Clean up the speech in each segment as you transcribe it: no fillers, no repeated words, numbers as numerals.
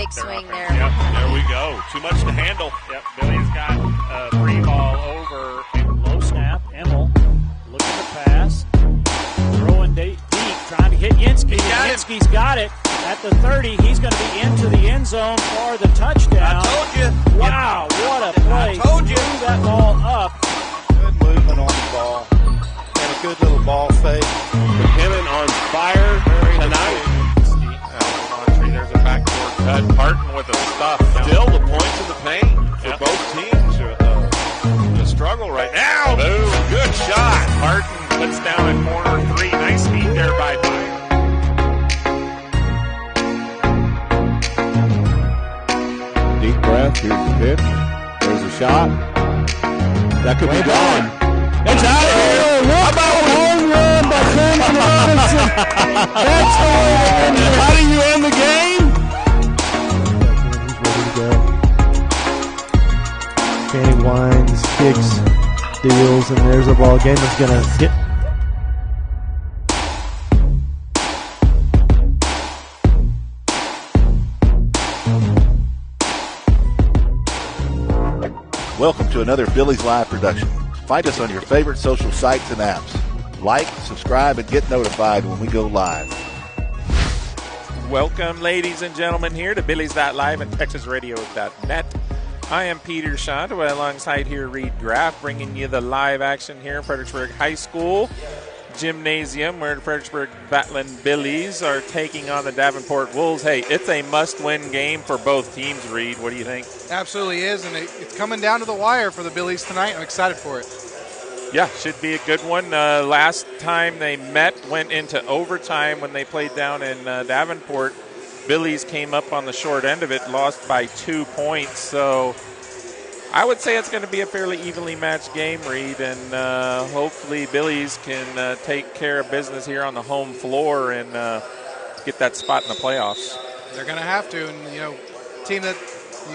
big swing there. Yep, there we go. Too much to handle. Yep, Billy's got a free ball over. Low snap. Emmel looking to pass. Throwing deep, trying to hit Yinsky. Yinsky's got it at the 30. He's going to be into the end zone for the touchdown. I told you. Wow, what a play. I told you. Threw that ball up. Good movement on the ball. And a good little ball fake. McKinnon on fire tonight. There's a backdoor cut. Parton with the stuff. Still the points in the paint for both teams. The struggle right now. Boom. Good shot. Parton puts down in corner 3. Nice feed there by Biden. Deep breath. Here's the pitch. There's a shot. That could be gone. It's out of here. How about a home run by Clemson Robinson? That's the way to end it. How do you end the game? He's ready to go. Kenny winds, kicks, deals, and there's a ball game that's going to hit. Welcome to another Billy's Live production. Find us on your favorite social sites and apps. Like, subscribe, and get notified when we go live. Welcome, ladies and gentlemen, here to Billies.Live and TexasRadio.net. I am Peter Schandua alongside here Reed Graff, bringing you the live action here in Fredericksburg High School Gymnasium, where the Fredericksburg Battling Billies are taking on the Davenport Wolves. Hey, it's a must-win game for both teams, Reed. What do you think? Absolutely is, and it's coming down to the wire for the Billies tonight. I'm excited for it. Yeah, should be a good one. Last time they met went into overtime when they played down in Davenport. Billies came up on the short end of it, lost by 2 points. So I would say it's going to be a fairly evenly matched game, Reed, and hopefully Billies can take care of business here on the home floor and get that spot in the playoffs. They're going to have to, and team that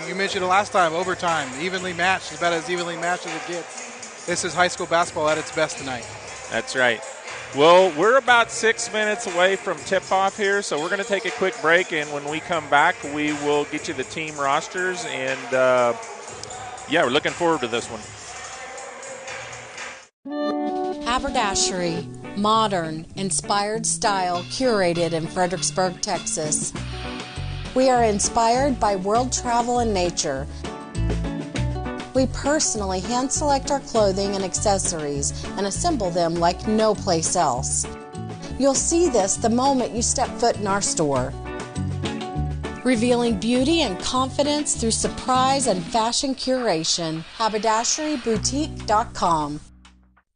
you mentioned it last time, overtime, evenly matched, about as evenly matched as it gets. This is high school basketball at its best tonight. That's right. Well, we're about 6 minutes away from tip-off here, so we're going to take a quick break, and when we come back, we will get you the team rosters, and, we're looking forward to this one. Haberdashery, modern, inspired style, curated in Fredericksburg, Texas. We are inspired by world travel and nature. We personally hand-select our clothing and accessories and assemble them like no place else. You'll see this the moment you step foot in our store. Revealing beauty and confidence through surprise and fashion curation. HaberdasheryBoutique.com.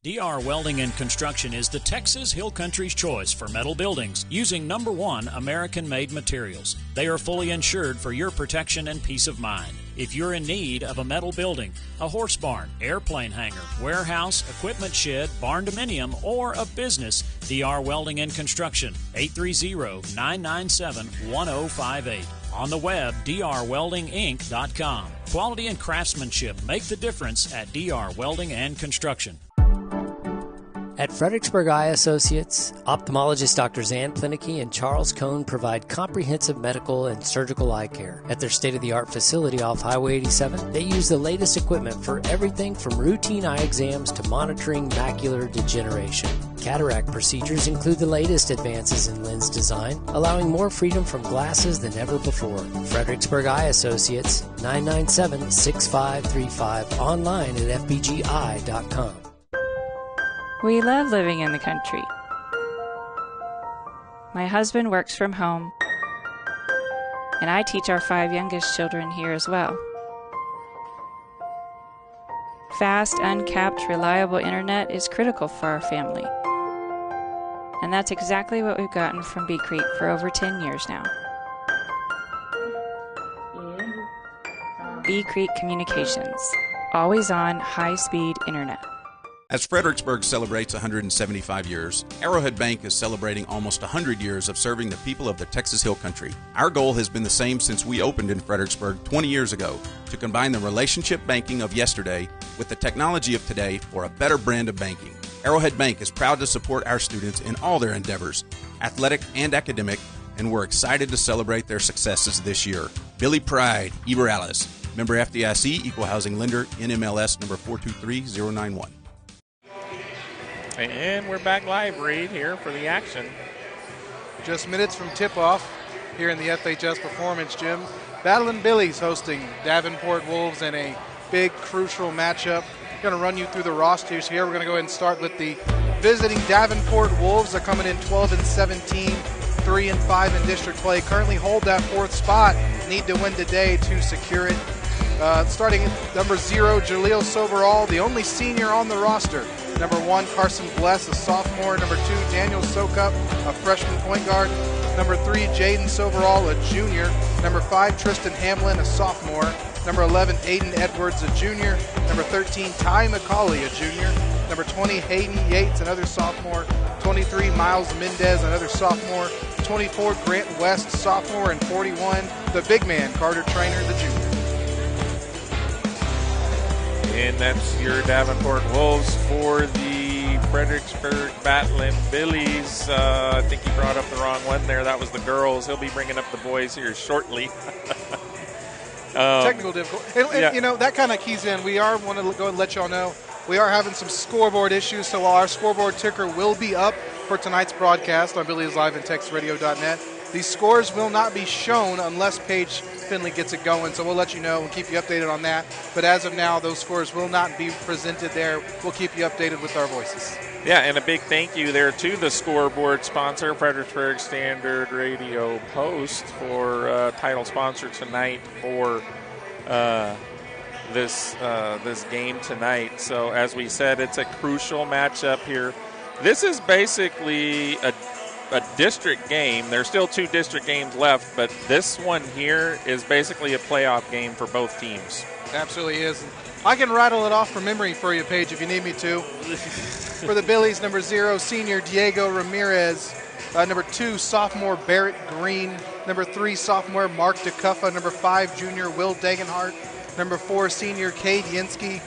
DR Welding and Construction is the Texas Hill Country's choice for metal buildings using #1 American-made materials. They are fully insured for your protection and peace of mind. If you're in need of a metal building, a horse barn, airplane hangar, warehouse, equipment shed, barn dominium, or a business, DR Welding and Construction, 830-997-1058. On the web, drweldinginc.com. Quality and craftsmanship make the difference at DR Welding and Construction. At Fredericksburg Eye Associates, ophthalmologists Drs. Ann Plinicky and Charles Cohn provide comprehensive medical and surgical eye care. At their state-of-the-art facility off Highway 87, they use the latest equipment for everything from routine eye exams to monitoring macular degeneration. Cataract procedures include the latest advances in lens design, allowing more freedom from glasses than ever before. Fredericksburg Eye Associates, 997-6535, online at fbgi.com. We love living in the country. My husband works from home, and I teach our 5 youngest children here as well. Fast, uncapped, reliable internet is critical for our family. And that's exactly what we've gotten from Bee Creek for over 10 years now. Bee Creek Communications, always on high-speed internet. As Fredericksburg celebrates 175 years, Arrowhead Bank is celebrating almost 100 years of serving the people of the Texas Hill Country. Our goal has been the same since we opened in Fredericksburg 20 years ago, to combine the relationship banking of yesterday with the technology of today for a better brand of banking. Arrowhead Bank is proud to support our students in all their endeavors, athletic and academic, and we're excited to celebrate their successes this year. Billy Pride, Eberales, member FDIC, Equal Housing Lender, NMLS number 423091. And we're back live, Reed, here for the action. Just minutes from tip-off here in the FHS Performance Gym. Battling Billies hosting Davenport Wolves in a big, crucial matchup. Going to run you through the rosters here. We're going to go ahead and start with the visiting Davenport Wolves. They're coming in 12-17, 3-5 in district play. Currently hold that fourth spot. Need to win today to secure it. Starting at number 0, Jaleel Soberall, the only senior on the roster. Number 1, Carson Bless, a sophomore. Number 2, Daniel Sokup, a freshman point guard. Number 3, Jaden Soberall, a junior. Number 5, Tristan Hamlin, a sophomore. Number 11, Aiden Edwards, a junior. Number 13, Ty McCauley, a junior. Number 20, Hayden Yates, another sophomore. 23, Miles Mendez, another sophomore. 24, Grant West, sophomore. And 41, the big man, Carter Trainer, the junior. And that's your Davenport Wolves. For the Fredericksburg Battling Billies. I think he brought up the wrong one there. That was the girls. He'll be bringing up the boys here shortly. Technical difficulty. And, you know, that kind of keys in. We want to go and let y'all know we are having some scoreboard issues, so while our scoreboard ticker will be up for tonight's broadcast on BilliesLive and TexasRadio.net, these scores will not be shown unless Paige Finley gets it going, so we'll let you know and keep you updated on that. But as of now, those scores will not be presented there. We'll keep you updated with our voices. Yeah, and a big thank you there to the scoreboard sponsor, Fredericksburg Standard Radio Post, for title sponsor tonight for this game tonight. So as we said, it's a crucial matchup here. This is basically a district game. There's still 2 district games left, but this one here is basically a playoff game for both teams. Absolutely is. I can rattle it off from memory for you, Paige, if you need me to. For the Billies, number 0, senior Diego Ramirez. Number 2, sophomore Barrett Green. Number 3, sophomore Mark DeCuffa. Number 5, junior Will Dagenhart. Number 4, senior Cade Yinsky.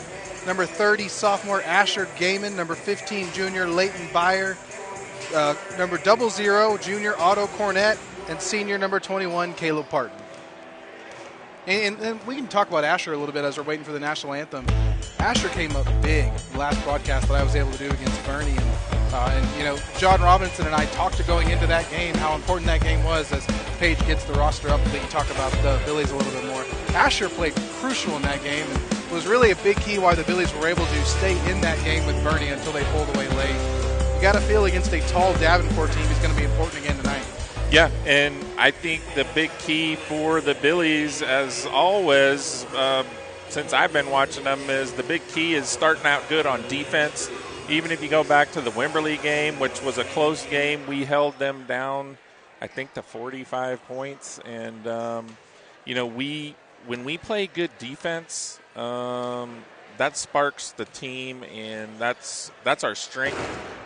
Number 30, sophomore Asher Gaiman. Number 15, junior Leighton Byer. Number 00, junior Otto Cornett. And senior number 21, Caleb Parton. And we can talk about Asher a little bit as we're waiting for the national anthem. Asher came up big the last broadcast that I was able to do against Bernie. And you know, John Robinson and I talked to going into that game how important that game was. As Paige gets the roster up, we can talk about the Billies a little bit more. Asher played crucial in that game and was really a big key why the Billies were able to stay in that game with Bernie until they pulled away late. You got to feel against a tall Davenport team is going to be important again tonight. Yeah, and I think the big key for the Billies, as always, since I've been watching them, is the big key is starting out good on defense. Even if you go back to the Wimberley game, which was a close game, we held them down, I think, to 45 points. And, you know, when we play good defense, that sparks the team, and that's our strength.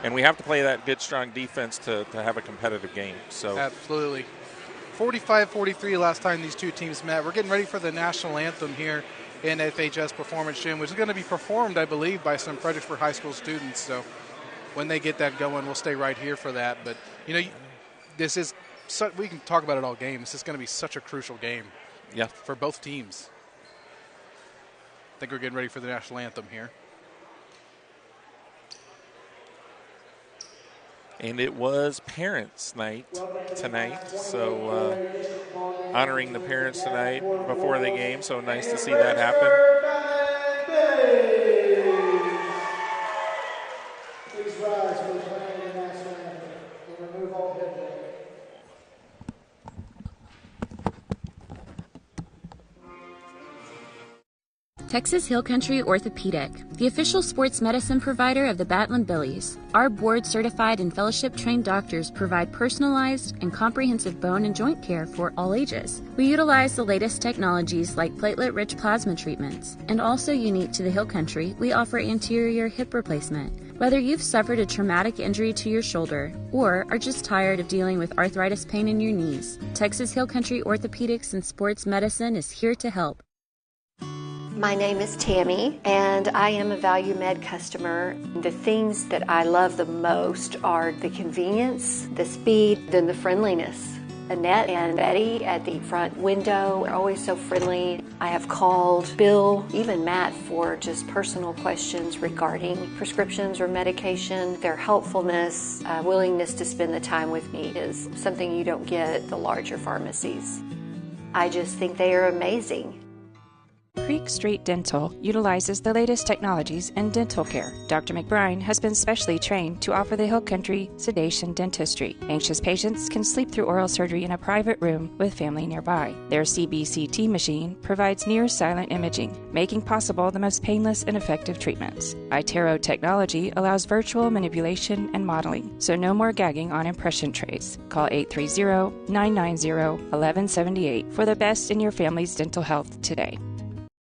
And we have to play that good, strong defense to have a competitive game. So absolutely. 45-43 last time these two teams met. We're getting ready for the national anthem here in FHS Performance Gym, which is going to be performed, I believe, by some Fredericksburg High School students. So when they get that going, we'll stay right here for that. But, you know, this is we can talk about it all game. This is going to be such a crucial game for both teams. I think we're getting ready for the national anthem here. And it was Parents' Night tonight, so honoring the parents tonight before the game, so nice to see that happen. Please rise for the playing of the national anthem and remove all headgear. Texas Hill Country Orthopedic, the official sports medicine provider of the Battling Billies. Our board-certified and fellowship-trained doctors provide personalized and comprehensive bone and joint care for all ages. We utilize the latest technologies like platelet-rich plasma treatments. And also unique to the Hill Country, we offer anterior hip replacement. Whether you've suffered a traumatic injury to your shoulder or are just tired of dealing with arthritis pain in your knees, Texas Hill Country Orthopedics and Sports Medicine is here to help. My name is Tammy, and I am a Value Med customer. The things that I love the most are the convenience, the speed, and the friendliness. Annette and Betty at the front window are always so friendly. I have called Bill, even Matt, for just personal questions regarding prescriptions or medication. Their helpfulness, willingness to spend the time with me is something you don't get at the larger pharmacies. I just think they are amazing. Creek Street Dental utilizes the latest technologies in dental care. Dr. McBride has been specially trained to offer the Hill Country sedation dentistry. Anxious patients can sleep through oral surgery in a private room with family nearby. Their CBCT machine provides near silent imaging, making possible the most painless and effective treatments. iTero technology allows virtual manipulation and modeling, so no more gagging on impression trays. Call 830-990-1178 for the best in your family's dental health today.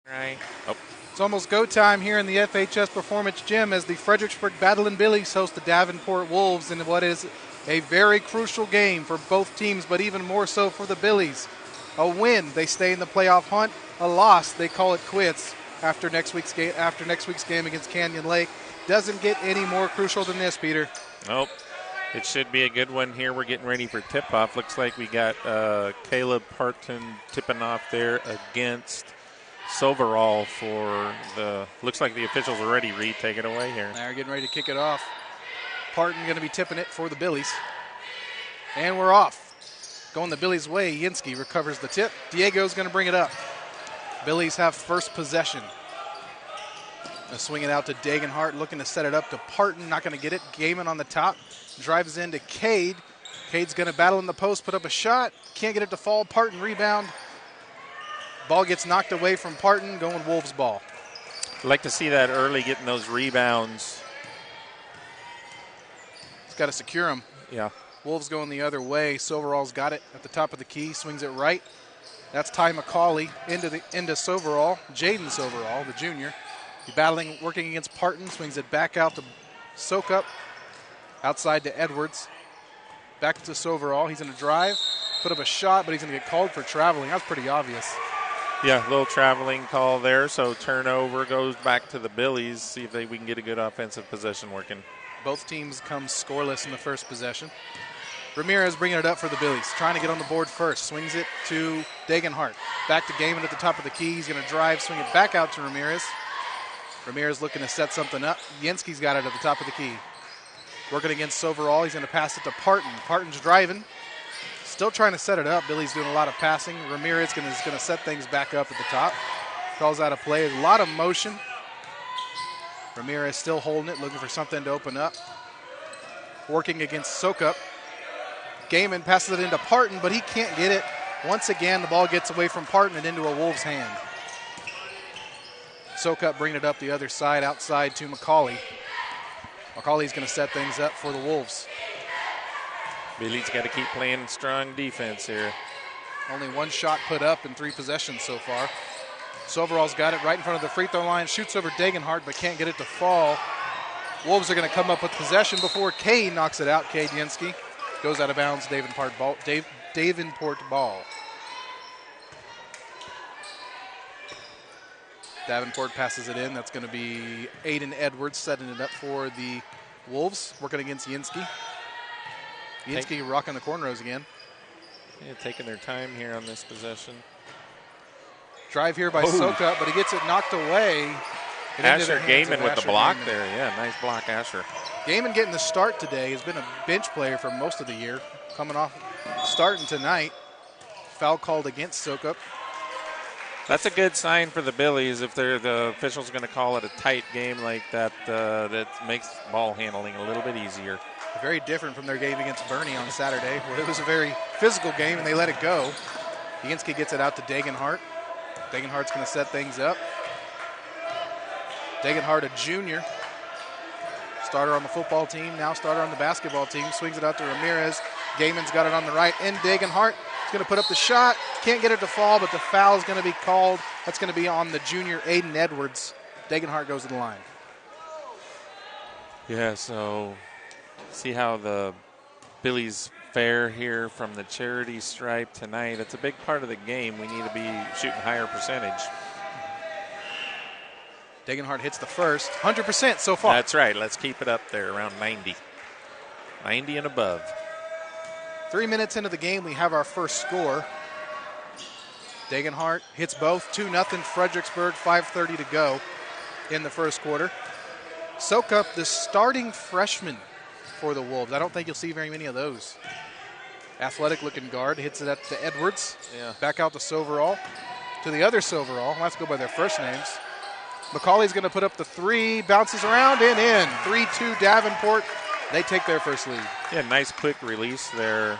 Right. Oh. It's almost go time here in the FHS Performance Gym as the Fredericksburg Battlin' Billies host the Davenport Wolves in what is a very crucial game for both teams, but even more so for the Billies. A win, they stay in the playoff hunt. A loss, they call it quits after next week's game against Canyon Lake. Doesn't get any more crucial than this, Peter. Nope. It should be a good one here. We're getting ready for tip-off. Looks like we got Caleb Parton tipping off there against Soverall for the, looks like the officials are ready. Reed, take it away here. They're getting ready to kick it off. Parton going to be tipping it for the Billies. And we're off. Going the Billies' way, Yinsky recovers the tip. Diego's going to bring it up. Billies have first possession. Swing it out to Dagenhart, looking to set it up to Parton. Not going to get it. Gaiman on the top. Drives into Cade. Cade's going to battle in the post, put up a shot. Can't get it to fall. Parton rebound. Ball gets knocked away from Parton, going Wolves ball. I'd like to see that early, getting those rebounds. He's got to secure them. Yeah. Wolves going the other way. Soverall's got it at the top of the key, swings it right. That's Ty McCauley into Soverall. Jaden Soverall, the junior. He's battling, working against Parton, swings it back out to Soak Up. Outside to Edwards. Back to Soverall. He's going to drive, put up a shot, but he's going to get called for traveling. That was pretty obvious. Yeah, a little traveling call there, so turnover goes back to the Billies. See if we can get a good offensive possession working. Both teams come scoreless in the first possession. Ramirez bringing it up for the Billies, trying to get on the board first. Swings it to Dagenhart. Back to Gaiman at the top of the key. He's going to drive, swing it back out to Ramirez. Ramirez looking to set something up. Yenski's got it at the top of the key. Working against Soverall. He's going to pass it to Parton. Parton's driving. Still trying to set it up. Billy's doing a lot of passing. Ramirez is going to set things back up at the top. Calls out a play. A lot of motion. Ramirez still holding it, looking for something to open up. Working against Soak Up. Gaiman passes it into Parton, but he can't get it. Once again, the ball gets away from Parton and into a Wolves' hand. Soak Up bringing it up the other side, outside to McCauley. McCauley's going to set things up for the Wolves. Billy's got to keep playing strong defense here. Only one shot put up in 3 possessions so far. Soverall's got it right in front of the free throw line. Shoots over Dagenhart, but can't get it to fall. Wolves are going to come up with possession before Cade knocks it out. Cade Yenski goes out of bounds. Davenport ball. Davenport passes it in. That's going to be Aiden Edwards setting it up for the Wolves. Working against Yenski. Yenski rocking the cornrows again. Yeah, taking their time here on this possession. Drive here by Soak Up, but he gets it knocked away. Asher Gaiman with the block there. Yeah, nice block, Asher. Gaiman getting the start today. Has been a bench player for most of the year. Coming off, starting tonight. Foul called against Soak Up. That's a good sign for the Billies if the official's going to call it a tight game like that. That makes ball handling a little bit easier. Very different from their game against Bernie on Saturday, where it was a very physical game and they let it go. Yenski gets it out to Dagenhart. Dagenhart's going to set things up. Dagenhart, a junior. Starter on the football team, now starter on the basketball team. Swings it out to Ramirez. Gaiman's got it on the right, and Dagenhart is going to put up the shot. Can't get it to fall, but the foul is going to be called. That's going to be on the junior Aiden Edwards. Dagenhart goes to the line. Yeah, so see how the Billies fare here from the charity stripe tonight. It's a big part of the game. We need to be shooting higher percentage. Dagenhart hits the first. 100% so far. That's right. Let's keep it up there around 90. 90 and above. 3 minutes into the game, we have our first score. Dagenhart hits both, 2-0 Fredericksburg, 5:30 to go in the first quarter. Sokup, the starting freshman for the Wolves. I don't think you'll see very many of those. Athletic-looking guard hits it at to Edwards. Yeah. Back out to Soverall. To the other Soverall. Let's go by their first names. McCauley's going to put up the three, bounces around and in. 3-2 Davenport. They take their first lead. Yeah, nice quick release there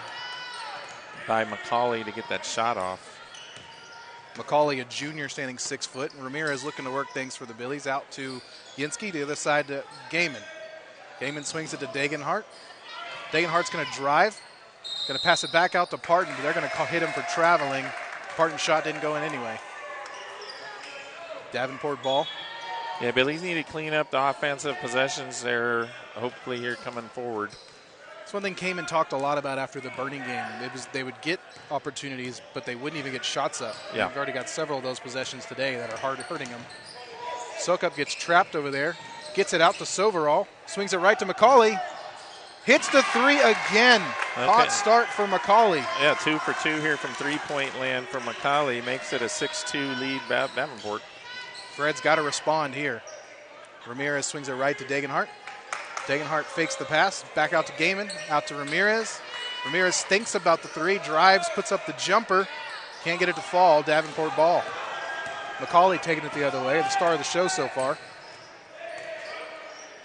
by McCauley to get that shot off. McCauley, a junior, standing 6 foot. And Ramirez looking to work things for the Billies. Out to Yinsky, the other side to Gaiman. Gaiman swings it to Dagenhart. Dagenhart's going to drive. Going to pass it back out to Parton, but they're going to hit him for traveling. Parton's shot didn't go in anyway. Davenport ball. Yeah, Billies need to clean up the offensive possessions there, hopefully here coming forward. That's one thing Kamen talked a lot about after the Burning game. They would get opportunities, but they wouldn't even get shots up. Yeah. They've already got several of those possessions today that are hurting them. Sokup gets trapped over there. Gets it out to Soverall. Swings it right to McCauley. Hits the three again. Okay. Hot start for McCauley. Yeah, 2 for 2 here from three-point land for McCauley. Makes it a 6-2 lead Davenport. Fred's got to respond here. Ramirez swings it right to Dagenhart. Dagenhart fakes the pass. Back out to Gaiman. Out to Ramirez. Ramirez thinks about the three. Drives, puts up the jumper. Can't get it to fall. Davenport ball. McCauley taking it the other way. The star of the show so far.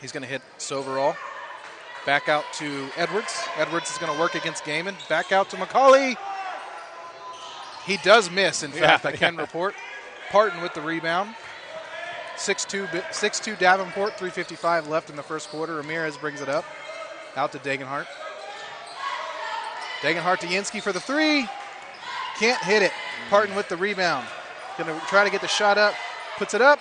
He's going to hit Soverall. Back out to Edwards. Edwards is going to work against Gaiman. Back out to McCauley. He does miss, in fact, I can report. Parton with the rebound. 6-2 Davenport, 3:55 left in the first quarter. Ramirez brings it up. Out to Dagenhart. Dagenhart to Yinsky for the three. Can't hit it. Parton with the rebound. Going to try to get the shot up. Puts it up.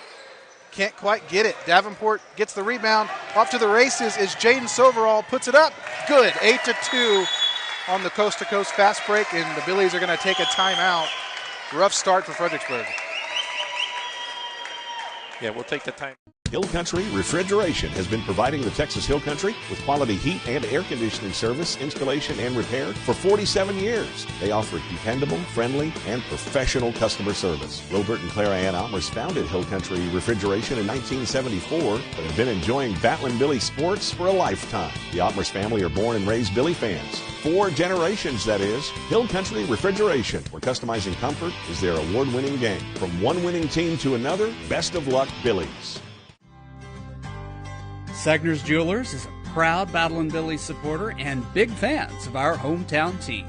Can't quite get it. Davenport gets the rebound. Off to the races is Jaden Soverall. Puts it up. Good. 8-2 on the coast-to-coast fast break, and the Billies are going to take a timeout. Rough start for Fredericksburg. Yeah, we'll take the time. Hill Country Refrigeration has been providing the Texas Hill Country with quality heat and air conditioning service, installation, and repair for 47 years. They offer dependable, friendly, and professional customer service. Robert and Clara Ann Almers founded Hill Country Refrigeration in 1974, but have been enjoying Battling Billy sports for a lifetime. The Almers family are born and raised Billy fans. 4 generations, that is. Hill Country Refrigeration, where customizing comfort is their award-winning game. From one winning team to another, best of luck, Billies. Segner's Jewelers is a proud Battlin' Billies supporter and big fans of our hometown team.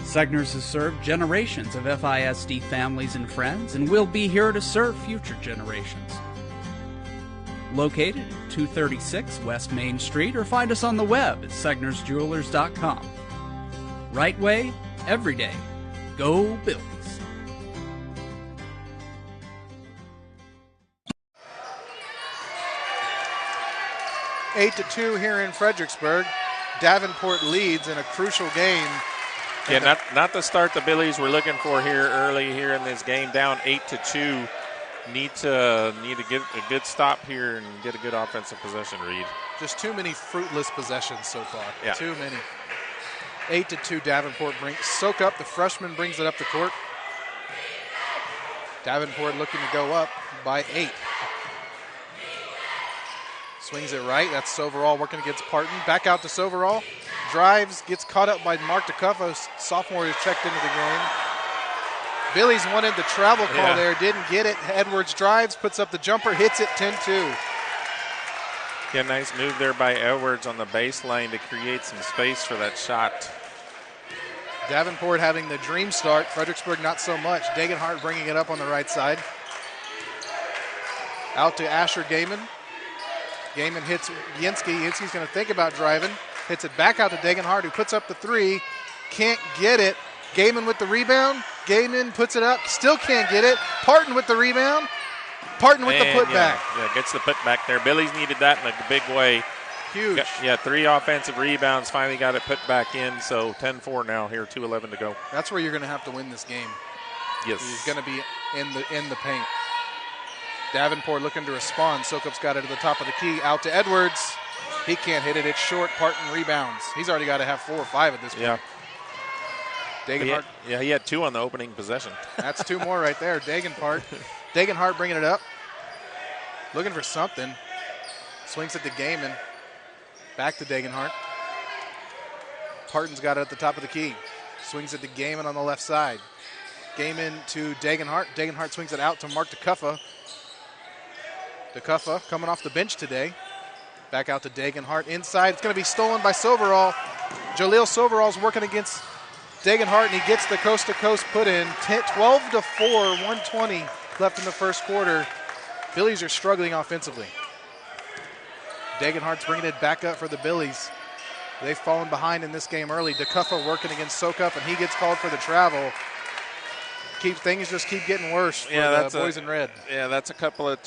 Segner's has served generations of FISD families and friends and will be here to serve future generations. Located at 236 West Main Street, or find us on the web at segnersjewelers.com. Right way, every day. Go Billies. 8-2 here in Fredericksburg. Davenport leads in a crucial game. Yeah, not the start the Billies were looking for here early here in this game. Down 8-2. Need to get a good stop here and get a good offensive possession, Reed. Just too many fruitless possessions so far. Yeah. Too many. 8-2 Davenport brings. Sokup, the freshman, brings it up the court. Davenport looking to go up by 8. Swings it right. That's Soverall working against Parton. Back out to Soverall. Drives, gets caught up by Mark DeCuffo, sophomore who's checked into the game. Billies wanted the travel call there, didn't get it. Edwards drives, puts up the jumper, hits it 10-2. Yeah, nice move there by Edwards on the baseline to create some space for that shot. Davenport having the dream start. Fredericksburg not so much. Dagenhart bringing it up on the right side. Out to Asher Gaiman. Gaiman hits Yinsky. Yinsky's going to think about driving. Hits it back out to Dagenhart, who puts up the three. Can't get it. Gaiman with the rebound. Gaiman puts it up. Still can't get it. Parton with the rebound. Parton with the putback. Yeah, gets the putback there. Billies needed that in a big way. Huge. Yeah, 3 offensive rebounds. Finally got it put back in. So 10-4 now here, 2:11 to go. That's where you're going to have to win this game. Yes. He's going to be in the paint. Davenport looking to respond. Sokup's got it at the top of the key. Out to Edwards. He can't hit it. It's short. Parton rebounds. He's already got to have 4 or 5 at this point. Yeah. Dagenhart. He had 2 on the opening possession. That's 2 more right there. Dagenhart bringing it up. Looking for something. Swings at the Gaiman. Back to Dagenhart. Parton's got it at the top of the key. Swings at the Gaiman on the left side. Gaiman to Dagenhart. Dagenhart swings it out to Mark DeCuffa. DeCuffa coming off the bench today. Back out to Dagenhart. Inside, it's going to be stolen by Soverall. Jaleel Soverall's working against Dagenhart, and he gets the coast-to-coast put in. 12-4, 120 left in the first quarter. Billies are struggling offensively. Dagenhart's bringing it back up for the Billies. They've fallen behind in this game early. DeCuffa working against Sokup, and he gets called for the travel. Things just keep getting worse for the boys in red. Yeah, that's a couple of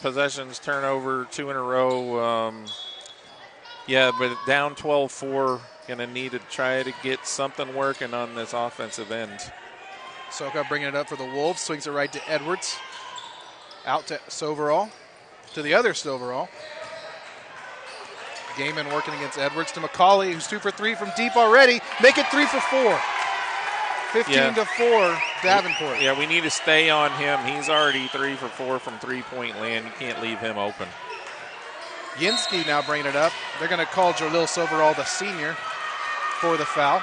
possessions, turnover, 2 in a row. But down 12-4, going to need to try to get something working on this offensive end. Sokup bringing it up for the Wolves, swings it right to Edwards. Out to Soverall, to the other Soverall. Gaiman working against Edwards to McCauley, who's 2 for 3 from deep already. Make it 3 for 4. 15-4, Davenport. Yeah, we need to stay on him. He's already 3 for 4 from three-point land. You can't leave him open. Yinsky now bringing it up. They're going to call Jaleel Soverall, the senior, for the foul.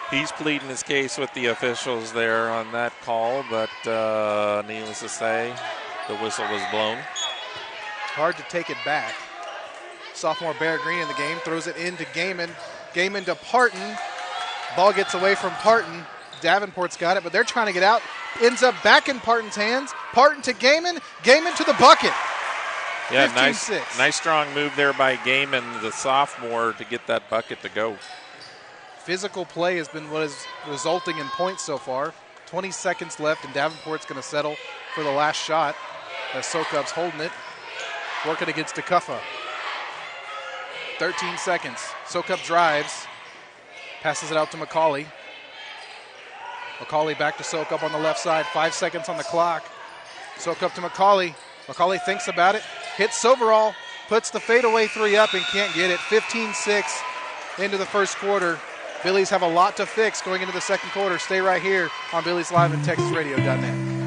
He's pleading his case with the officials there on that call, but needless to say, the whistle was blown. Hard to take it back. Sophomore Barrett Green in the game, throws it into Gaiman. Gaiman to Parton. Ball gets away from Parton. Davenport's got it, but they're trying to get out. Ends up back in Parton's hands. Parton to Gaiman. Gaiman to the bucket. Yeah, nice strong move there by Gaiman, the sophomore, to get that bucket to go. Physical play has been what is resulting in points so far. 20 seconds left, and Davenport's going to settle for the last shot as Sokup's holding it. Working against DeCuffa. 13 seconds. Sokup drives. Passes it out to McCauley. McCauley back to Sokup on the left side. 5 seconds on the clock. Sokup to McCauley. McCauley thinks about it. Hits Soverall. Puts the fadeaway 3 up and can't get it. 15-6 into the first quarter. Billies have a lot to fix going into the second quarter. Stay right here on BilliesLive and TexasRadio.net.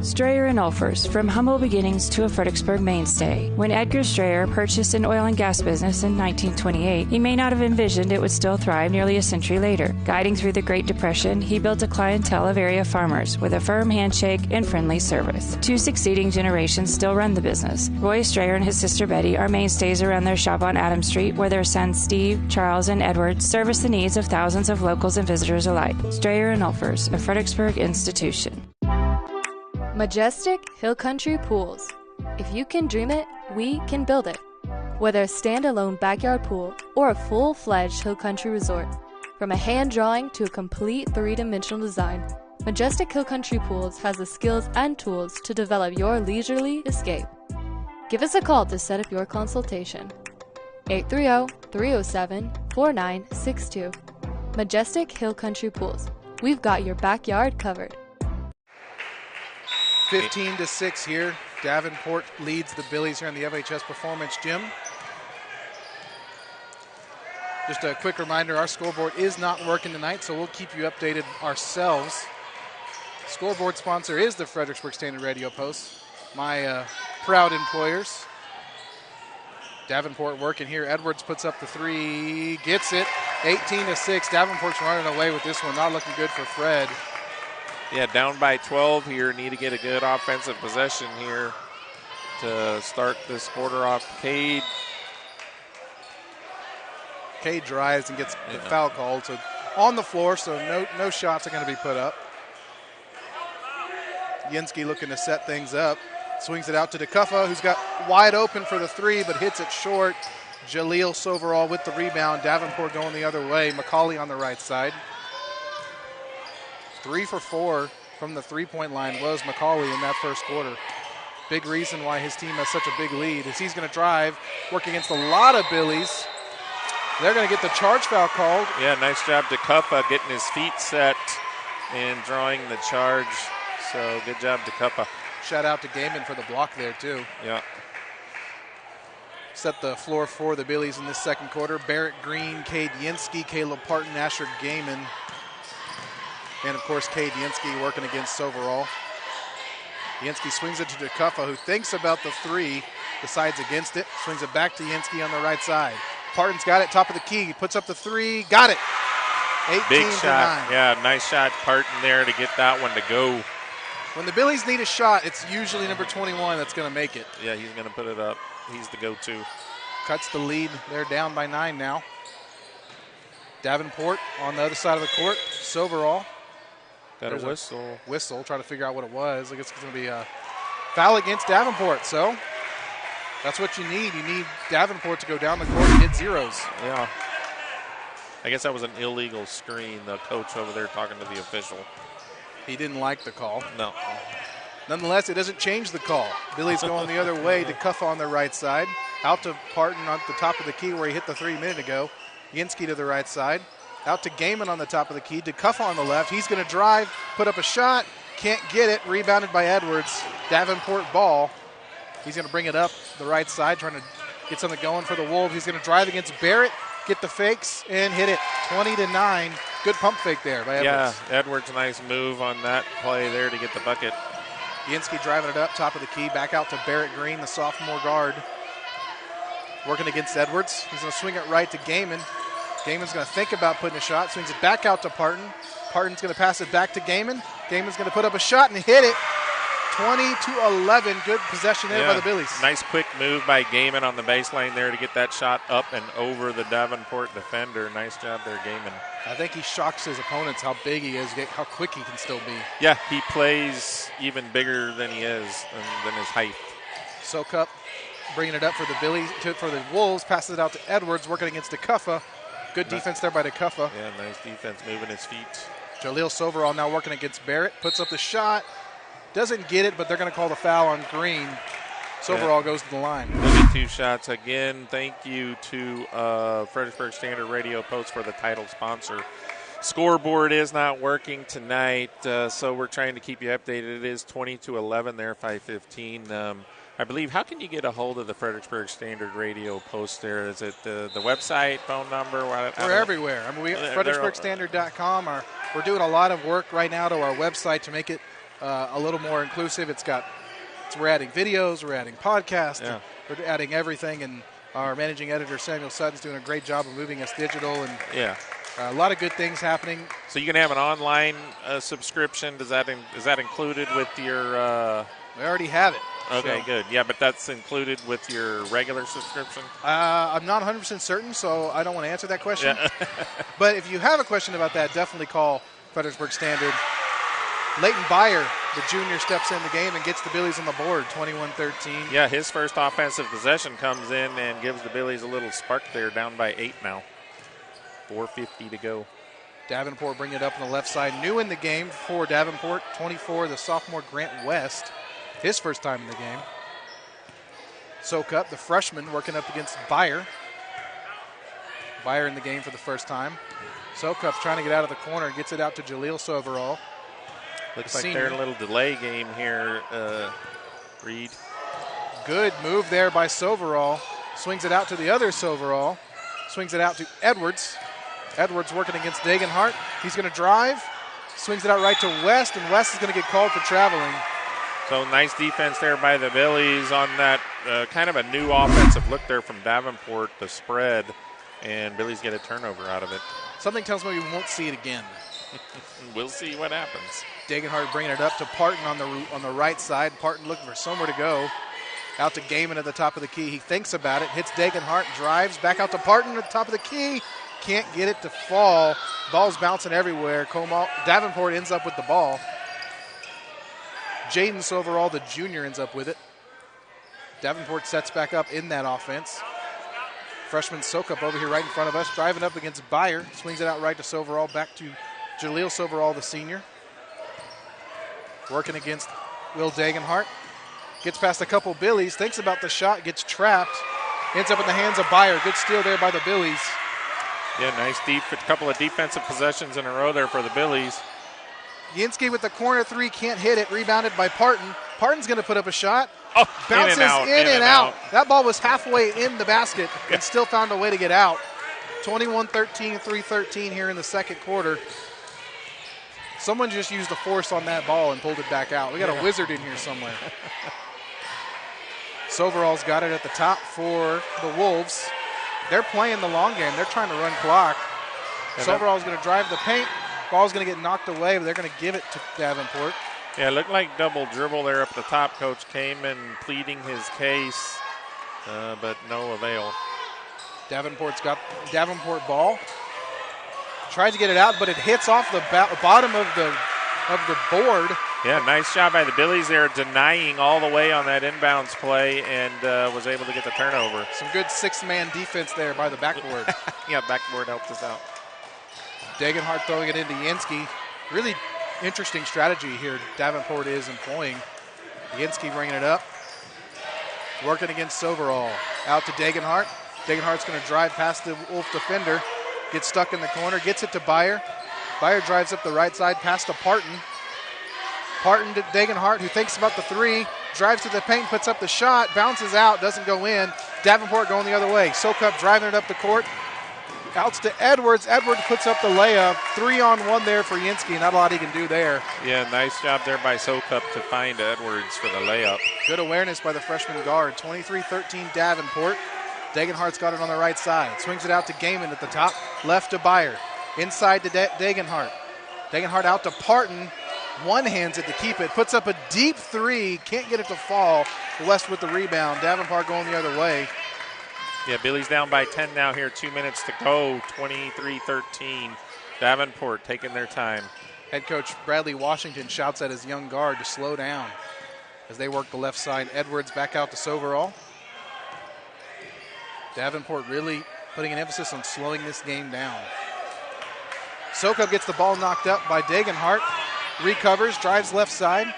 Strayer & Ulfers, from humble beginnings to a Fredericksburg mainstay. When Edgar Strayer purchased an oil and gas business in 1928, he may not have envisioned it would still thrive nearly a century later. Guiding through the Great Depression, he built a clientele of area farmers with a firm handshake and friendly service. 2 succeeding generations still run the business. Roy Strayer and his sister Betty are mainstays around their shop on Adams Street, where their sons Steve, Charles, and Edward service the needs of thousands of locals and visitors alike. Strayer & Ulfers, a Fredericksburg institution. Majestic Hill Country Pools. If you can dream it, we can build it. Whether a standalone backyard pool or a full-fledged hill country resort, from a hand drawing to a complete 3-dimensional design, Majestic Hill Country Pools has the skills and tools to develop your leisurely escape. Give us a call to set up your consultation. 830-307-4962. Majestic Hill Country Pools. We've got your backyard covered. 15-6 here. Davenport leads the Billies here in the FHS Performance Gym. Just a quick reminder, our scoreboard is not working tonight, so we'll keep you updated ourselves. Scoreboard sponsor is the Fredericksburg Standard Radio Post, my proud employers. Davenport working here. Edwards puts up the 3, gets it. 18-6. Davenport's running away with this one. Not looking good for Fred. Yeah, down by 12 here. Need to get a good offensive possession here to start this quarter off. Cade drives and gets the foul called. So on the floor, so no shots are going to be put up. Yinsky looking to set things up. Swings it out to DeCuffa, who's got wide open for the 3, but hits it short. Jaleel Soverall with the rebound. Davenport going the other way. McCauley on the right side. 3 for 4 from the 3-point line was McCauley in that first quarter. Big reason why his team has such a big lead is he's going to drive, work against a lot of Billies. They're going to get the charge foul called. Yeah, nice job to Cuppa getting his feet set and drawing the charge. So good job to Cuppa. Shout out to Gaiman for the block there, too. Yeah. Set the floor for the Billies in this second quarter. Barrett Green, Cade Yinsky, Caleb Parton, Asher Gaiman. And, of course, Cade Yinsky working against Soverall. Yinsky swings it to DeCuffa, who thinks about the three, decides against it, swings it back to Yinsky on the right side. Parton's got it, top of the key, he puts up the three, got it. 18 Big to shot. 9. Yeah, nice shot, Parton there to get that one to go. When the Billies need a shot, it's usually number 21 that's going to make it. Yeah, he's going to put it up. He's the go-to. Cuts the lead. They're down by 9 now. Davenport on the other side of the court. Soverall. Got a whistle. Whistle, trying to figure out what it was. I guess it's going to be a foul against Davenport. So that's what you need. You need Davenport to go down the court and get zeros. Yeah. I guess that was an illegal screen. The coach over there talking to the official. He didn't like the call. No. Nonetheless, it doesn't change the call. Billy's going the other way to Cuff on the right side. Out to Parton on the top of the key where he hit the 3 minute ago. Yinsky to the right side. Out to Gaiman on the top of the key. DeCuffa on the left. He's going to drive, put up a shot. Can't get it. Rebounded by Edwards. Davenport ball. He's going to bring it up the right side, trying to get something going for the Wolves. He's going to drive against Barrett, get the fakes, and hit it. 20-9. Good pump fake there by Edwards. Yeah, Edwards, nice move on that play there to get the bucket. Yinsky driving it up, top of the key. Back out to Barrett Green, the sophomore guard. Working against Edwards. He's going to swing it right to Gaiman. Gaiman's going to think about putting a shot. Swings it back out to Parton. Parton's going to pass it back to Gaiman. Gaiman's going to put up a shot and hit it. 20-11. Good possession there by the Billies. Nice quick move by Gaiman on the baseline there to get that shot up and over the Davenport defender. Nice job there, Gaiman. I think he shocks his opponents how big he is, how quick he can still be. Yeah, he plays even bigger than he is than his height. Sokup bringing it up for the Billies, for the Wolves, passes it out to Edwards, working against DeCuffa. Good defense there by DeCuffa. Yeah, nice defense, moving his feet. Jaleel Soverall now working against Barrett, puts up the shot. Doesn't get it, but they're going to call the foul on Green. Soverall goes to the line. Look at 2 shots. Again, thank you to Fredericksburg Standard Radio Post for the title sponsor. Scoreboard is not working tonight, so we're trying to keep you updated. It is 20-11 there, 5:15. I believe, how can you get a hold of the Fredericksburg Standard Radio Post there? Is it the website, phone number? We're everywhere. I mean, FredericksburgStandard.com. We're doing a lot of work right now to our website to make it a little more inclusive. We're adding videos, we're adding podcasts, we're adding everything, and our managing editor Samuel Sutton's doing a great job of moving us digital, and a lot of good things happening. So you can have an online subscription. Is that included with your? We already have it. Okay, good. Yeah, but that's included with your regular subscription? I'm not 100% certain, so I don't want to answer that question. Yeah. But if you have a question about that, definitely call Fredericksburg Standard. Leighton Byer, the junior, steps in the game and gets the Billies on the board, 21-13. Yeah, his first offensive possession comes in and gives the Billies a little spark there, down by 8 now. 4:50 to go. Davenport bringing it up on the left side. New in the game for Davenport, 24, the sophomore Grant West. His first time in the game. Sokup, the freshman, working up against Byer. Byer in the game for the first time. Sokup's trying to get out of the corner, gets it out to Jaleel Soverall. Looks like they're in a little delay game here, Reed. Good move there by Soverall. Swings it out to the other Soverall. Swings it out to Edwards. Edwards working against Dagenhart. He's going to drive. Swings it out right to West, and West is going to get called for traveling. So nice defense there by the Billies on that kind of a new offensive look there from Davenport, the spread, and Billies get a turnover out of it. Something tells me we won't see it again. We'll see what happens. Dagenhart bringing it up to Parton on the right side. Parton looking for somewhere to go. Out to Gaiman at the top of the key. He thinks about it, hits Dagenhart, drives back out to Parton at the top of the key. Can't get it to fall. Ball's bouncing everywhere. Davenport ends up with the ball. Jaden Soverall, the junior, ends up with it. Davenport sets back up in that offense. Freshman Sokup over here right in front of us, driving up against Byer. Swings it out right to Soverall, back to Jaleel Soverall, the senior. Working against Will Dagenhart. Gets past a couple Billies, thinks about the shot, gets trapped. Ends up in the hands of Byer. Good steal there by the Billies. Yeah, nice a couple of defensive possessions in a row there for the Billies. Yansky with the corner three, can't hit it. Rebounded by Parton. Parton's going to put up a shot. Oh, bounces in and out. That ball was halfway in the basket and still found a way to get out. 21-13, 3-13 here in the second quarter. Someone just used the force on that ball and pulled it back out. We got a wizard in here somewhere. Soverall's got it at the top for the Wolves. They're playing the long game. They're trying to run clock. Soverall's going to drive the paint. Ball's going to get knocked away, but they're going to give it to Davenport. Yeah, it looked like double dribble there up the top. Coach came and pleading his case, but no avail. Davenport's got Davenport ball. Tried to get it out, but it hits off the bottom of the board. Yeah, nice job by the Billies there, denying all the way on that inbounds play and was able to get the turnover. Some good six-man defense there by the backboard. Yeah, backboard helped us out. Degenhardt throwing it into Yansky. Really interesting strategy here Davenport is employing. Yansky bringing it up. Working against Soverall. Out to Degenhardt. Degenhardt's going to drive past the Wolf defender. Gets stuck in the corner. Gets it to Byer. Byer drives up the right side past to Parton. Parton to Degenhardt, who thinks about the three. Drives to the paint, puts up the shot. Bounces out, doesn't go in. Davenport going the other way. Sokup driving it up the court. Outs to Edwards. Edwards puts up the layup. 3-on-1 there for Yansky. Not a lot he can do there. Yeah, nice job there by Sokup to find Edwards for the layup. Good awareness by the freshman guard. 23-13 Davenport. Degenhardt's got it on the right side. Swings it out to Gaiman at the top. Left to Byer. Inside to Degenhardt. Degenhardt out to Parton. One-hands it to keep it. Puts up a deep three. Can't get it to fall. West with the rebound. Davenport going the other way. Yeah, Billy's down by 10 now here. 2 minutes to go. 23-13. Davenport taking their time. Head coach Bradley Washington shouts at his young guard to slow down as they work the left side. Edwards back out to Soverall. Davenport really putting an emphasis on slowing this game down. Sokup gets the ball knocked up by Degenhardt. Recovers, drives left side.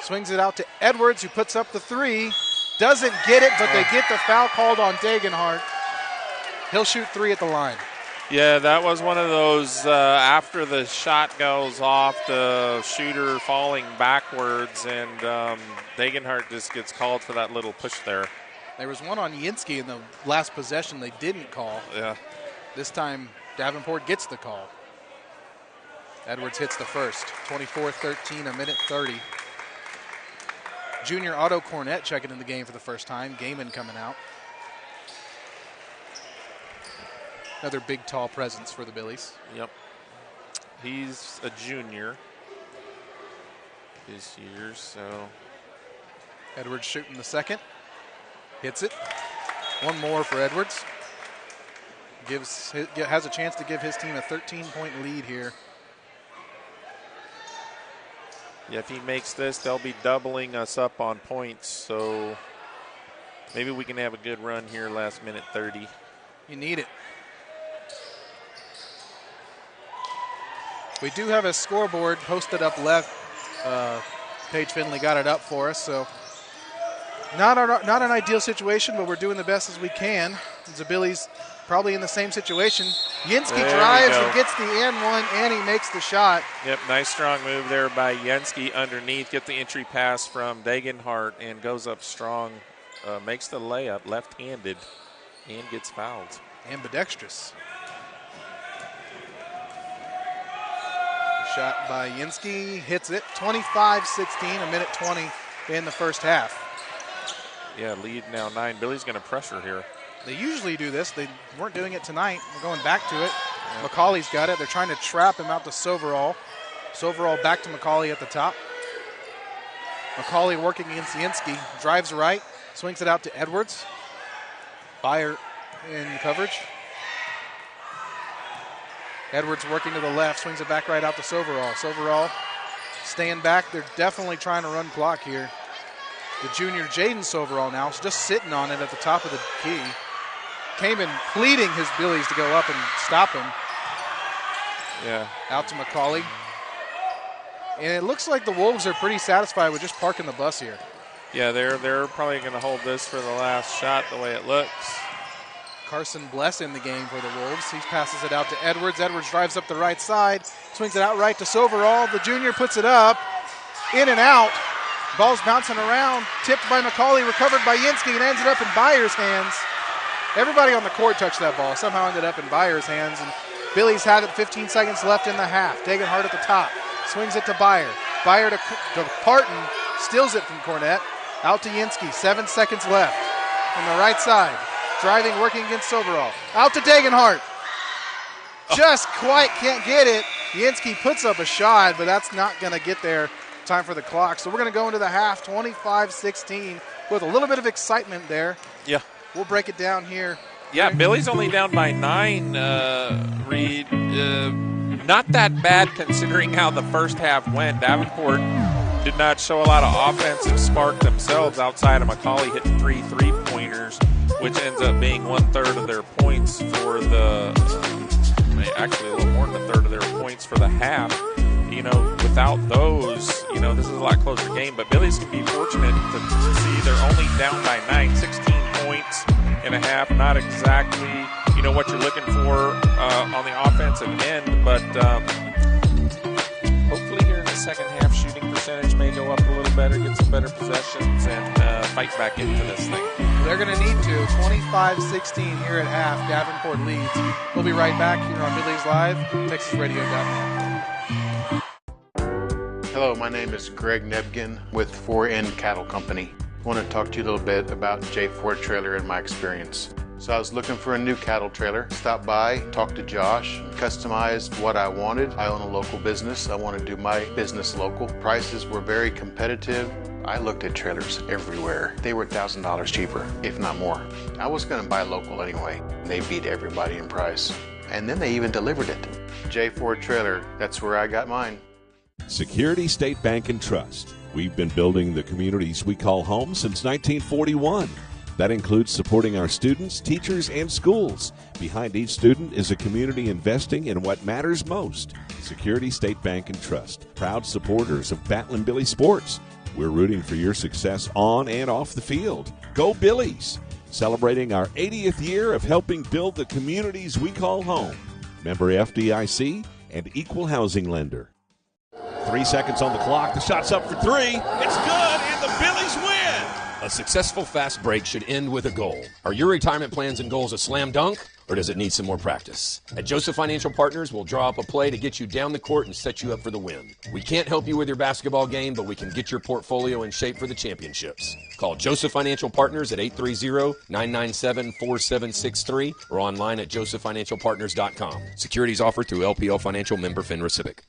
Swings it out to Edwards, who puts up the three. Doesn't get it, but they get the foul called on Degenhardt. He'll shoot three at the line. Yeah, that was one of those after the shot goes off, the shooter falling backwards, and Degenhardt just gets called for that little push there. There was one on Yansky in the last possession they didn't call. Yeah. This time, Davenport gets the call. Edwards hits the first. 24-13, a minute 30. Junior Otto Cornett checking in the game for the first time. Gaiman coming out. Another big, tall presence for the Billies. Yep. He's a junior this year, so. Edwards shooting the second. Hits it. One more for Edwards. Has a chance to give his team a 13-point lead here. Yeah, if he makes this, they'll be doubling us up on points, so maybe we can have a good run here last minute 30. You need it. We do have a scoreboard posted up left. Paige Finley got it up for us, so not an ideal situation, but we're doing the best as we can. The Billies probably in the same situation. Yansky drives and gets the and one, and he makes the shot. Yep, nice strong move there by Yansky underneath. Get the entry pass from Degenhardt and goes up strong. Makes the layup left-handed and gets fouled. Ambidextrous. Shot by Yansky, hits it. 25-16, a minute 20 in the first half. Yeah, lead now 9. Billy's going to pressure here. They usually do this. They weren't doing it tonight. We're going back to it. Yeah. McCauley's got it. They're trying to trap him out to Soverall. Soverall back to McCauley at the top. McCauley working against Yansky. Drives right. Swings it out to Edwards. Byer in coverage. Edwards working to the left. Swings it back right out to Soverall. Soverall staying back. They're definitely trying to run clock here. The junior Jaden Soverall now is just sitting on it at the top of the key. Came in pleading his Billies to go up and stop him. Yeah. Out to McCauley. And it looks like the Wolves are pretty satisfied with just parking the bus here. Yeah, they're probably going to hold this for the last shot the way it looks. Carson Bless in the game for the Wolves. He passes it out to Edwards. Edwards drives up the right side, swings it out right to Soverall. The junior puts it up, in and out. Ball's bouncing around, tipped by McCauley, recovered by Yinsky, and ended up in Byers' hands. Everybody on the court touched that ball. Somehow ended up in Byers' hands, and Billies have it 15 seconds left in the half. Dagenhart at the top, swings it to Byer. Byer to Parton, steals it from Cornett. Out to Yinsky, 7 seconds left on the right side. Driving, working against Soverall. Out to Dagenhart. Just quite can't get it. Yinsky puts up a shot, but that's not going to get there. Time for the clock. So we're going to go into the half, 25-16, with a little bit of excitement there. Yeah. We'll break it down here. Yeah, Billy's only down by 9, Reed. Not that bad considering how the first half went. Davenport did not show a lot of offensive spark themselves outside of McCauley hitting 3 3-pointers, which ends up being 1/3 of their points for the actually a little more than 1/3 of their points for the half. Without those, this is a lot closer game. But Billy's can be fortunate to see they're only down by 9, 16 points in a half. Not exactly, what you're looking for on the offensive end. But hopefully here in the second half, shooting percentage may go up a little better, get some better possessions, and fight back into this thing. They're going to need to. 25-16 here at half. Davenport leads. We'll be right back here on BilliesLive, TexasRadio.net. Hello, my name is Greg Nebgen with 4N Cattle Company. I want to talk to you a little bit about J4 Trailer and my experience. So I was looking for a new cattle trailer, stopped by, talked to Josh, customized what I wanted. I own a local business. I want to do my business local. Prices were very competitive. I looked at trailers everywhere. They were $1,000 cheaper, if not more. I was going to buy local anyway. They beat everybody in price. And then they even delivered it. J4 Trailer, that's where I got mine. Security State Bank and Trust. We've been building the communities we call home since 1941. That includes supporting our students, teachers, and schools. Behind each student is a community investing in what matters most. Security State Bank and Trust, proud supporters of Battling Billy sports. We're rooting for your success on and off the field. Go Billies! Celebrating our 80th year of helping build the communities we call home. Member FDIC and equal housing lender. 3 seconds on the clock. The shot's up for 3. It's good, and the Billies win. A successful fast break should end with a goal. Are your retirement plans and goals a slam dunk, or does it need some more practice? At Joseph Financial Partners, we'll draw up a play to get you down the court and set you up for the win. We can't help you with your basketball game, but we can get your portfolio in shape for the championships. Call Joseph Financial Partners at 830-997-4763 or online at josephfinancialpartners.com. Securities offered through LPL Financial, member FINRA Civic.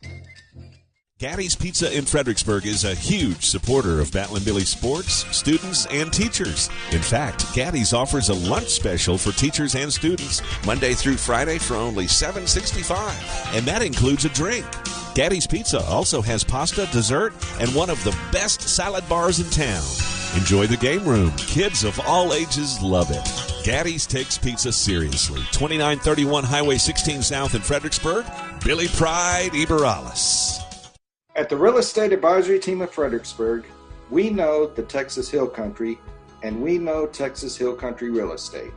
Gaddy's Pizza in Fredericksburg is a huge supporter of Battling Billy sports, students, and teachers. In fact, Gaddy's offers a lunch special for teachers and students Monday through Friday for only $7.65, and that includes a drink. Gaddy's Pizza also has pasta, dessert, and one of the best salad bars in town. Enjoy the game room. Kids of all ages love it. Gaddy's takes pizza seriously. 2931 Highway 16 South in Fredericksburg. Billy Pride, Iberales. At the Real Estate Advisory Team of Fredericksburg, we know the Texas Hill Country, and we know Texas Hill Country Real Estate.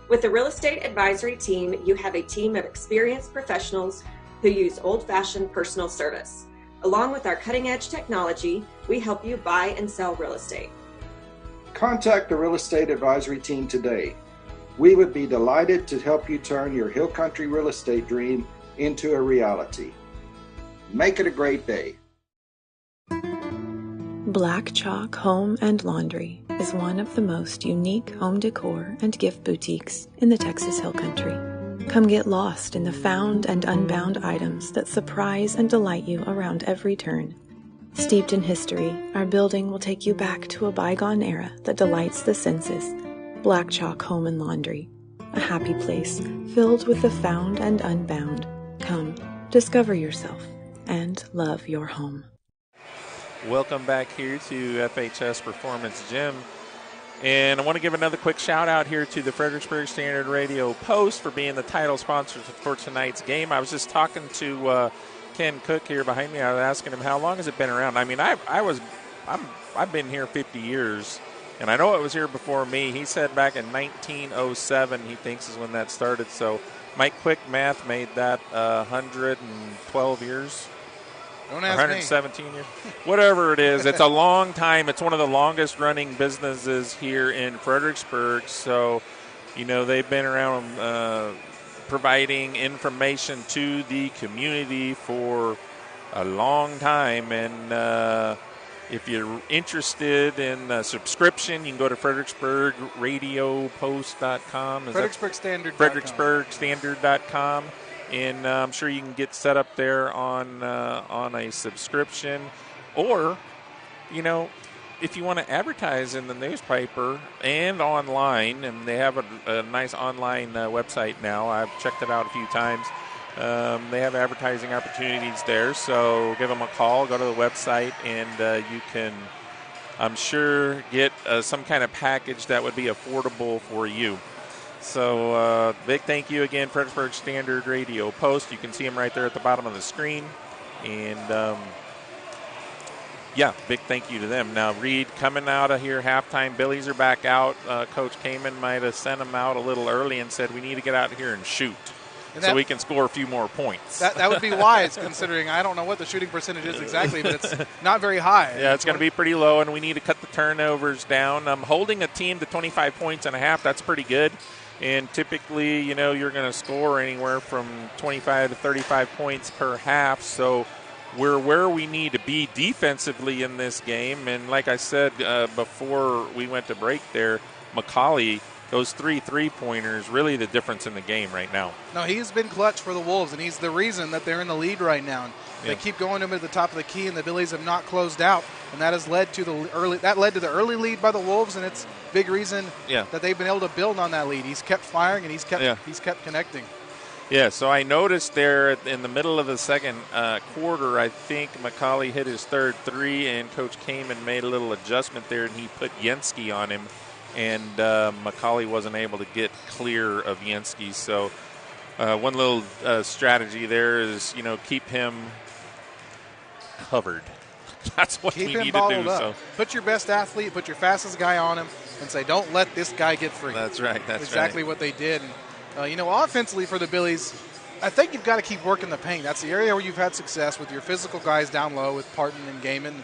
With the Real Estate Advisory Team, you have a team of experienced professionals who use old-fashioned personal service. Along with our cutting-edge technology, we help you buy and sell real estate. Contact the Real Estate Advisory Team today. We would be delighted to help you turn your Hill Country real estate dream into a reality. Make it a great day. Black Chalk Home and Laundry is one of the most unique home decor and gift boutiques in the Texas Hill Country. Come get lost in the found and unbound items that surprise and delight you around every turn. Steeped in history, our building will take you back to a bygone era that delights the senses. Black Chalk Home and Laundry, a happy place filled with the found and unbound. Come, discover yourself and love your home. Welcome back here to FHS Performance Gym. And I want to give another quick shout out here to the Fredericksburg Standard Radio Post for being the title sponsor for tonight's game. I was just talking to Ken Cook here behind me. I was asking him how long has it been around. I mean, I'm I've been here 50 years, and I know it was here before me. He said back in 1907, he thinks is when that started. So my quick math made that 112 years. Don't ask 117 years. Whatever it is, it's a long time. It's one of the longest running businesses here in Fredericksburg. So, they've been around providing information to the community for a long time. And if you're interested in a subscription, you can go to FredericksburgRadioPost.com. FredericksburgStandard.com. And I'm sure you can get set up there on a subscription. Or, if you want to advertise in the newspaper and online, and they have a nice online website now. I've checked it out a few times. They have advertising opportunities there. So give them a call, go to the website, and you can, I'm sure, get some kind of package that would be affordable for you. So big thank you again, Fredericksburg Standard Radio Post. You can see them right there at the bottom of the screen. And, big thank you to them. Now, Reed coming out of here, halftime. Billies are back out. Coach Kamen might have sent them out a little early and said, we need to get out here and shoot so we can score a few more points. That would be wise, considering I don't know what the shooting percentage is exactly, but it's not very high. Yeah, it's going to be pretty low, and we need to cut the turnovers down. Holding a team to 25 points and a half, that's pretty good. And typically, you're going to score anywhere from 25 to 35 points per half. So we're where we need to be defensively in this game. And like I said before we went to break there, McCauley, those 3 3-pointers, really the difference in the game right now. No, he's been clutch for the Wolves, and he's the reason that they're in the lead right now. And they keep going to him at the top of the key, and the Billies have not closed out, and that has led to the early lead by the Wolves, and it's a big reason that they've been able to build on that lead. He's kept firing, and he's kept connecting. Yeah, so I noticed there in the middle of the second quarter, I think McCauley hit his third 3, and Coach Kamen made a little adjustment there, and he put Yenski on him, and McCauley wasn't able to get clear of Yenski. So one little strategy there is, keep him covered. That's what we need to do. So put your best athlete, put your fastest guy on him, and say, don't let this guy get free. That's right. That's exactly what they did. And, offensively for the Billies, I think you've got to keep working the paint. That's the area where you've had success with your physical guys down low with Parton and Gaiman.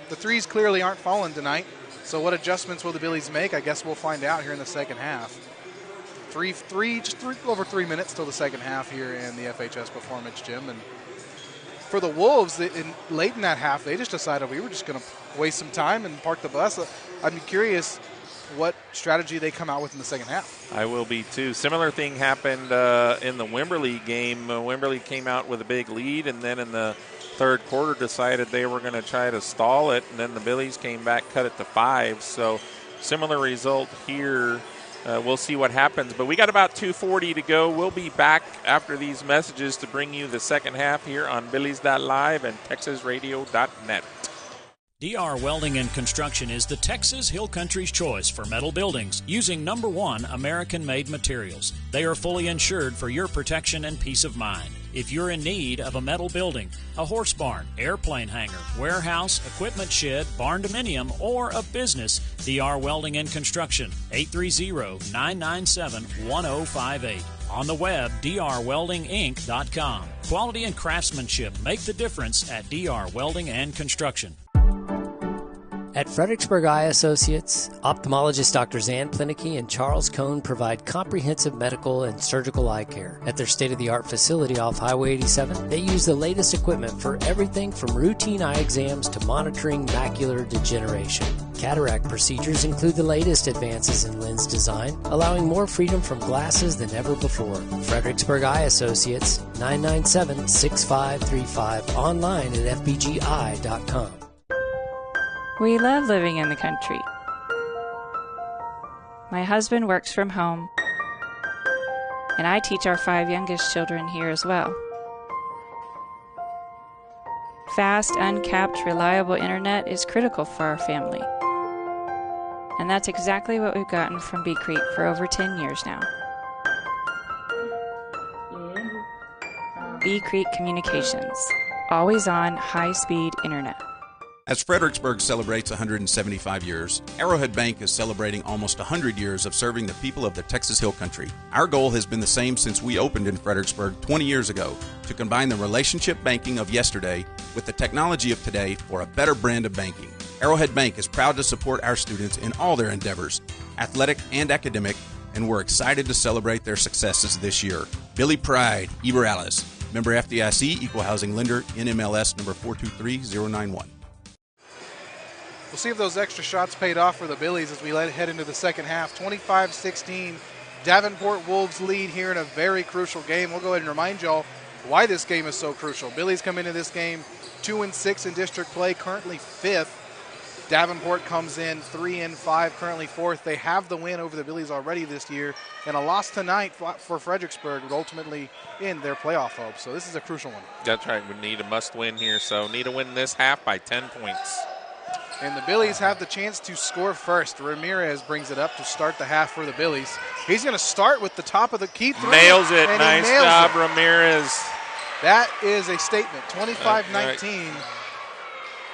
The threes clearly aren't falling tonight. So what adjustments will the Billies make? I guess we'll find out here in the second half. Just over 3 minutes till the second half here in the FHS Performance Gym. And for the Wolves, late in that half, they just decided we were just going to waste some time and park the bus. I'm curious what strategy they come out with in the second half. I will be too. Similar thing happened in the Wimberley game. Wimberley came out with a big lead, and then in the third quarter decided they were going to try to stall it, and then the Billies came back, cut it to 5. So similar result here. We'll see what happens. But we got about 2:40 to go. We'll be back after these messages to bring you the second half here on Billies.Live and TexasRadio.net. DR Welding and Construction is the Texas Hill Country's choice for metal buildings using #1 American-made materials. They are fully insured for your protection and peace of mind. If you're in need of a metal building, a horse barn, airplane hangar, warehouse, equipment shed, barn dominium, or a business, DR Welding and Construction, 830-997-1058. On the web, drweldinginc.com. Quality and craftsmanship make the difference at DR Welding and Construction. At Fredericksburg Eye Associates, ophthalmologist Drs. Ann Plinicky and Charles Cohn provide comprehensive medical and surgical eye care. At their state-of-the-art facility off Highway 87, they use the latest equipment for everything from routine eye exams to monitoring macular degeneration. Cataract procedures include the latest advances in lens design, allowing more freedom from glasses than ever before. Fredericksburg Eye Associates, 997-6535, online at fbgi.com. We love living in the country. My husband works from home, and I teach our 5 youngest children here as well. Fast, uncapped, reliable internet is critical for our family. And that's exactly what we've gotten from Bee Creek for over 10 years now. Bee Creek Communications, always on high-speed internet. As Fredericksburg celebrates 175 years, Arrowhead Bank is celebrating almost 100 years of serving the people of the Texas Hill Country. Our goal has been the same since we opened in Fredericksburg 20 years ago, to combine the relationship banking of yesterday with the technology of today for a better brand of banking. Arrowhead Bank is proud to support our students in all their endeavors, athletic and academic, and we're excited to celebrate their successes this year. Billy Pride, Eberales, member FDIC, Equal Housing Lender, NMLS number 423091. We'll see if those extra shots paid off for the Billies as we head into the second half. 25-16, Davenport Wolves lead here in a very crucial game. We'll go ahead and remind y'all why this game is so crucial. Billies come into this game 2-6 in district play, currently 5th. Davenport comes in 3-5, currently 4th. They have the win over the Billies already this year, and a loss tonight for Fredericksburg would ultimately end their playoff hopes. So this is a crucial one. That's right. We need a must-win here, so need to win this half by 10 points. And the Billies have the chance to score first. Ramirez brings it up to start the half for the Billies. He's going to start with the top of the key three. Nails it. Nice job, Ramirez. That is a statement. 25-19.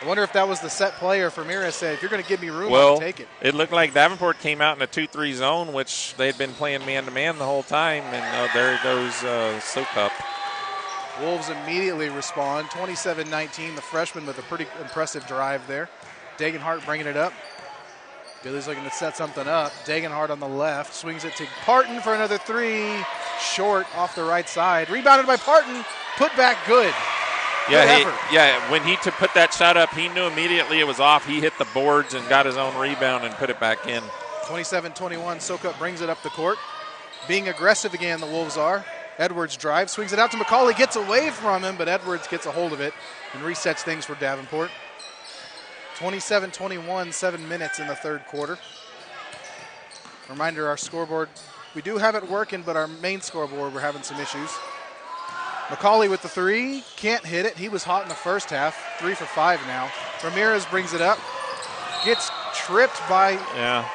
I wonder if that was the set play or if Ramirez said, if you're going to give me room, I'll take it. It looked like Davenport came out in a 2-3 zone, which they'd been playing man-to-man the whole time, and there goes Sokup. Wolves immediately respond. 27-19, the freshman with a pretty impressive drive there. Dagenhart bringing it up. Billy's looking to set something up. Dagenhart on the left, swings it to Parton for another three. Short off the right side. Rebounded by Parton, put back good. When he put that shot up, he knew immediately it was off. He hit the boards and got his own rebound and put it back in. 27-21, Sokup brings it up the court. Being aggressive again, the Wolves are. Edwards drives, swings it out to McCauley, gets away from him, but Edwards gets a hold of it and resets things for Davenport. 27-21, 7 minutes in the third quarter. Reminder, our scoreboard, we do have it working, but our main scoreboard, we're having some issues. McCauley with the three, can't hit it. He was hot in the first half, 3 for 5 now. Ramirez brings it up, gets tripped by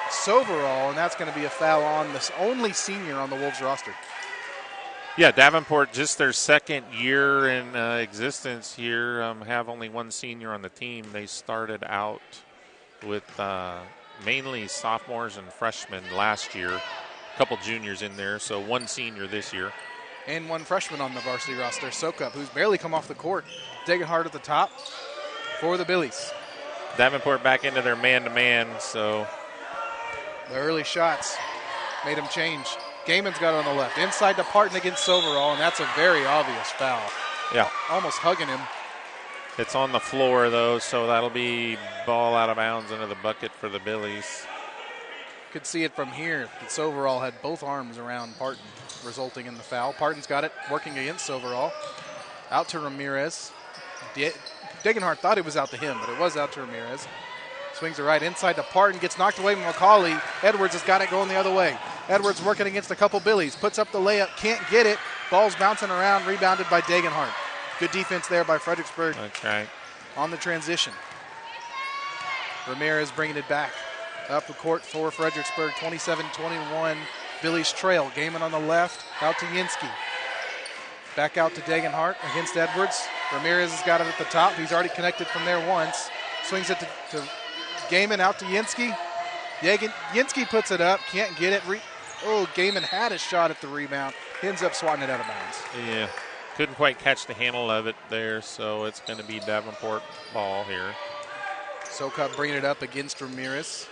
Soverall, and that's going to be a foul on the only senior on the Wolves roster. Yeah, Davenport, just their second year in existence here, have only one senior on the team. They started out with mainly sophomores and freshmen last year, a couple juniors in there, so one senior this year. And one freshman on the varsity roster, Sokup, who's barely come off the court. Dagenhart at the top for the Billies. Davenport back into their man-to-man, so. The early shots made him change. Gaiman's got it on the left. Inside to Parton against Soverall, and that's a very obvious foul. Yeah. Almost hugging him. It's on the floor, though, so that'll be ball out of bounds into the bucket for the Billies. Could see it from here. Soverall had both arms around Parton, resulting in the foul. Parton's got it, working against Soverall. Out to Ramirez. Dagenhart thought it was out to him, but it was out to Ramirez. Swings it right inside to Parton, gets knocked away from McCauley. Edwards has got it going the other way. Edwards working against a couple Billies, puts up the layup, can't get it. Ball's bouncing around, rebounded by Dagenhart. Good defense there by Fredericksburg. That's right. On the transition. Ramirez bringing it back. Up the court for Fredericksburg, 27-21. Billy's trail. Gaiman on the left, out to Yinsky. Back out to Dagenhart against Edwards. Ramirez has got it at the top. He's already connected from there once. Swings it to Gaiman, out to Yinsky. Yinsky puts it up, can't get it. Gaiman had a shot at the rebound. He ends up swatting it out of bounds. Yeah, couldn't quite catch the handle of it there, so it's going to be Davenport ball here. Sokup bringing it up against Ramirez.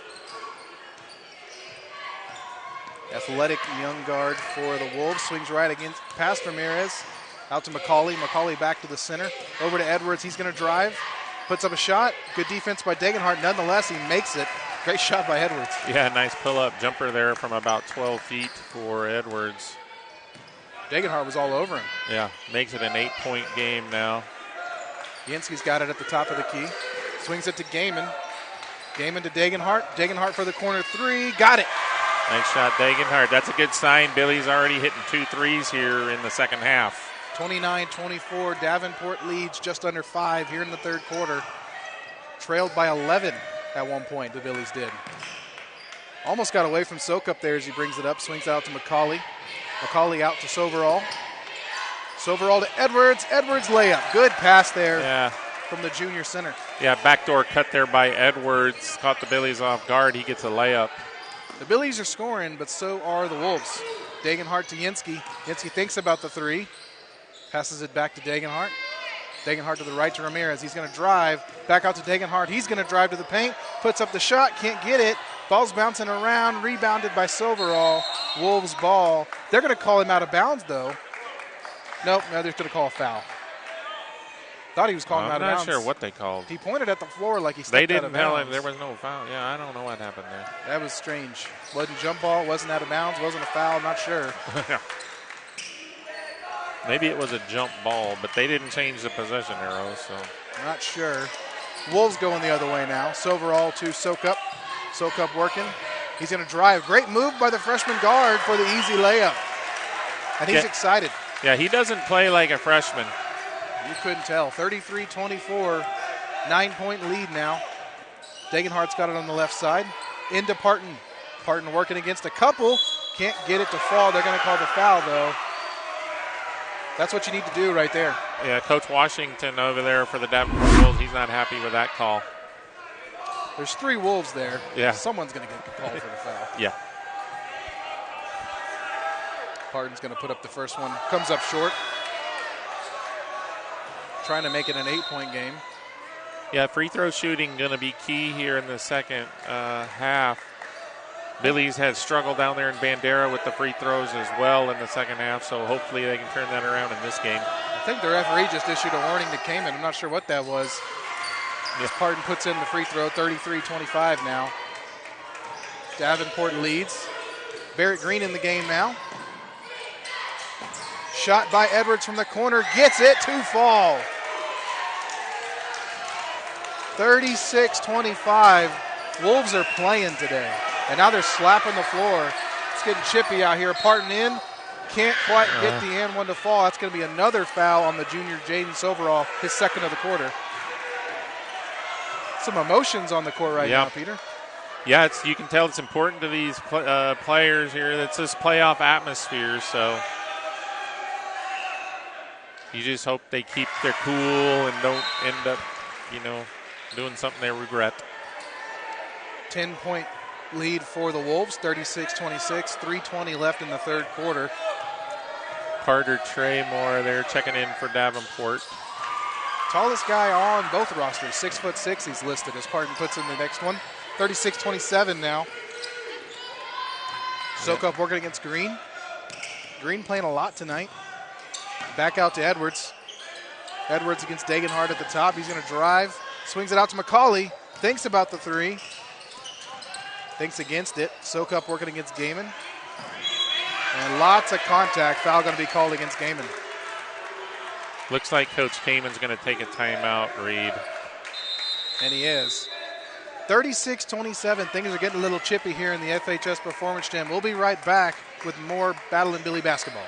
Athletic young guard for the Wolves. Swings right against past Ramirez. Out to McCauley. McCauley back to the center. Over to Edwards. He's going to drive. Puts up a shot. Good defense by Dagenhart. Nonetheless, he makes it. Great shot by Edwards. Yeah, nice pull-up jumper there from about 12 feet for Edwards. Dagenhart was all over him. Yeah, makes it an 8-point game now. Yinsky's got it at the top of the key. Swings it to Gaiman. Gaiman to Dagenhart. Dagenhart for the corner three. Got it. Nice shot, Dagenhart. That's a good sign. Billy's already hitting 2 threes here in the second half. 29-24. Davenport leads just under 5 here in the third quarter. Trailed by 11 at one point, the Billies did. Almost got away from Sokup there as he brings it up. Swings out to McCauley. McCauley out to Soverall. Soverall to Edwards. Edwards layup. Good pass there. Yeah. from the junior center. Yeah, backdoor cut there by Edwards. Caught the Billies off guard. He gets a layup. The Billies are scoring, but so are the Wolves. Dagenhart to Yinsky. Yinsky thinks about the three. Passes it back to Dagenhart. Dagenhart to the right to Ramirez. He's going to drive. Back out to Dagenhart. He's going to drive to the paint. Puts up the shot. Can't get it. Ball's bouncing around. Rebounded by Silverall. Wolves ball. They're going to call him out of bounds, though. Nope, no, they're going to call a foul. Thought he was calling him out of bounds. I'm not sure what they called. He pointed at the floor like he stepped out of bounds. They didn't tell him there was no foul. Yeah, I don't know what happened there. That was strange. Wasn't jump ball, wasn't out of bounds, wasn't a foul, I'm not sure. Maybe it was a jump ball, but they didn't change the possession arrow, so. Not sure. Wolves going the other way now. Silverall to Sokup. Sokup working. He's going to drive. Great move by the freshman guard for the easy layup. And he's excited. Yeah, he doesn't play like a freshman. You couldn't tell. 33-24, 9-point lead now. Dagenhart's got it on the left side. Into Parton. Parton working against a couple. Can't get it to fall. They're going to call the foul, though. That's what you need to do right there. Yeah, Coach Washington over there for the Davenport Wolves, he's not happy with that call. There's 3 Wolves there. Yeah. Someone's going to get called for the foul. Yeah. Parton's going to put up the first one. Comes up short. Trying to make it an 8-point game. Yeah, free throw shooting going to be key here in the second half. Billies has struggled down there in Bandera with the free throws as well in the second half, so hopefully they can turn that around in this game. I think the referee just issued a warning to Kamen. I'm not sure what that was. As Parton puts in the free throw, 33-25 now. Davenport leads. Barrett Green in the game now. Shot by Edwards from the corner, gets it to fall. 36-25. Wolves are playing today. And now they're slapping the floor. It's getting chippy out here. Parton in. Can't quite get the and one to fall. That's going to be another foul on the junior Jaden Silverall, his second of the quarter. Some emotions on the court right now, Peter. Yeah, you can tell it's important to these players here. It's this playoff atmosphere, so you just hope they keep their cool and don't end up, doing something they regret. 10-point lead for the Wolves, 36-26, 3:20 left in the third quarter. Carter Traymore there checking in for Davenport. Tallest guy on both rosters, 6'6", he's listed as Parton puts in the next one. 36-27 now. Sokup working against Green. Green playing a lot tonight. Back out to Edwards. Edwards against Dagenhart at the top. He's going to drive. Swings it out to McCauley. Thinks about the three. Thinks against it. Sokup working against Gaiman. And lots of contact. Foul going to be called against Gaiman. Looks like Coach Gaiman's going to take a timeout, Reed. And he is. 36-27. Things are getting a little chippy here in the FHS Performance Gym. We'll be right back with more Battle and Billy basketball.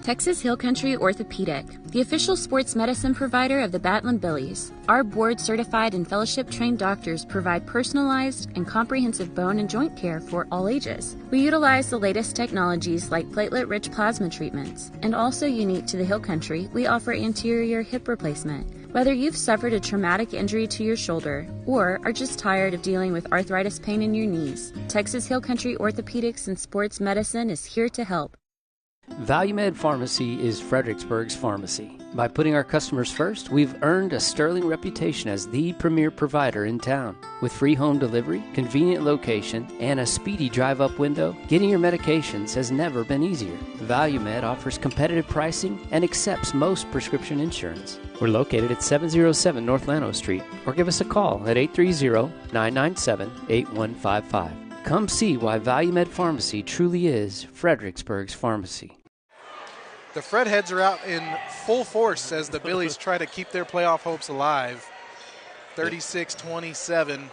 Texas Hill Country Orthopedic, the official sports medicine provider of the Battling Billies. Our board-certified and fellowship-trained doctors provide personalized and comprehensive bone and joint care for all ages. We utilize the latest technologies like platelet-rich plasma treatments, and also unique to the Hill Country, we offer anterior hip replacement. Whether you've suffered a traumatic injury to your shoulder or are just tired of dealing with arthritis pain in your knees, Texas Hill Country Orthopedics and Sports Medicine is here to help. ValueMed Pharmacy is Fredericksburg's pharmacy. By putting our customers first, we've earned a sterling reputation as the premier provider in town. With free home delivery, convenient location, and a speedy drive-up window, getting your medications has never been easier. ValueMed offers competitive pricing and accepts most prescription insurance. We're located at 707 North Llano Street, or give us a call at 830-997-8155. Come see why ValueMed Pharmacy truly is Fredericksburg's pharmacy. The Fred heads are out in full force as the Billies try to keep their playoff hopes alive. 36-27.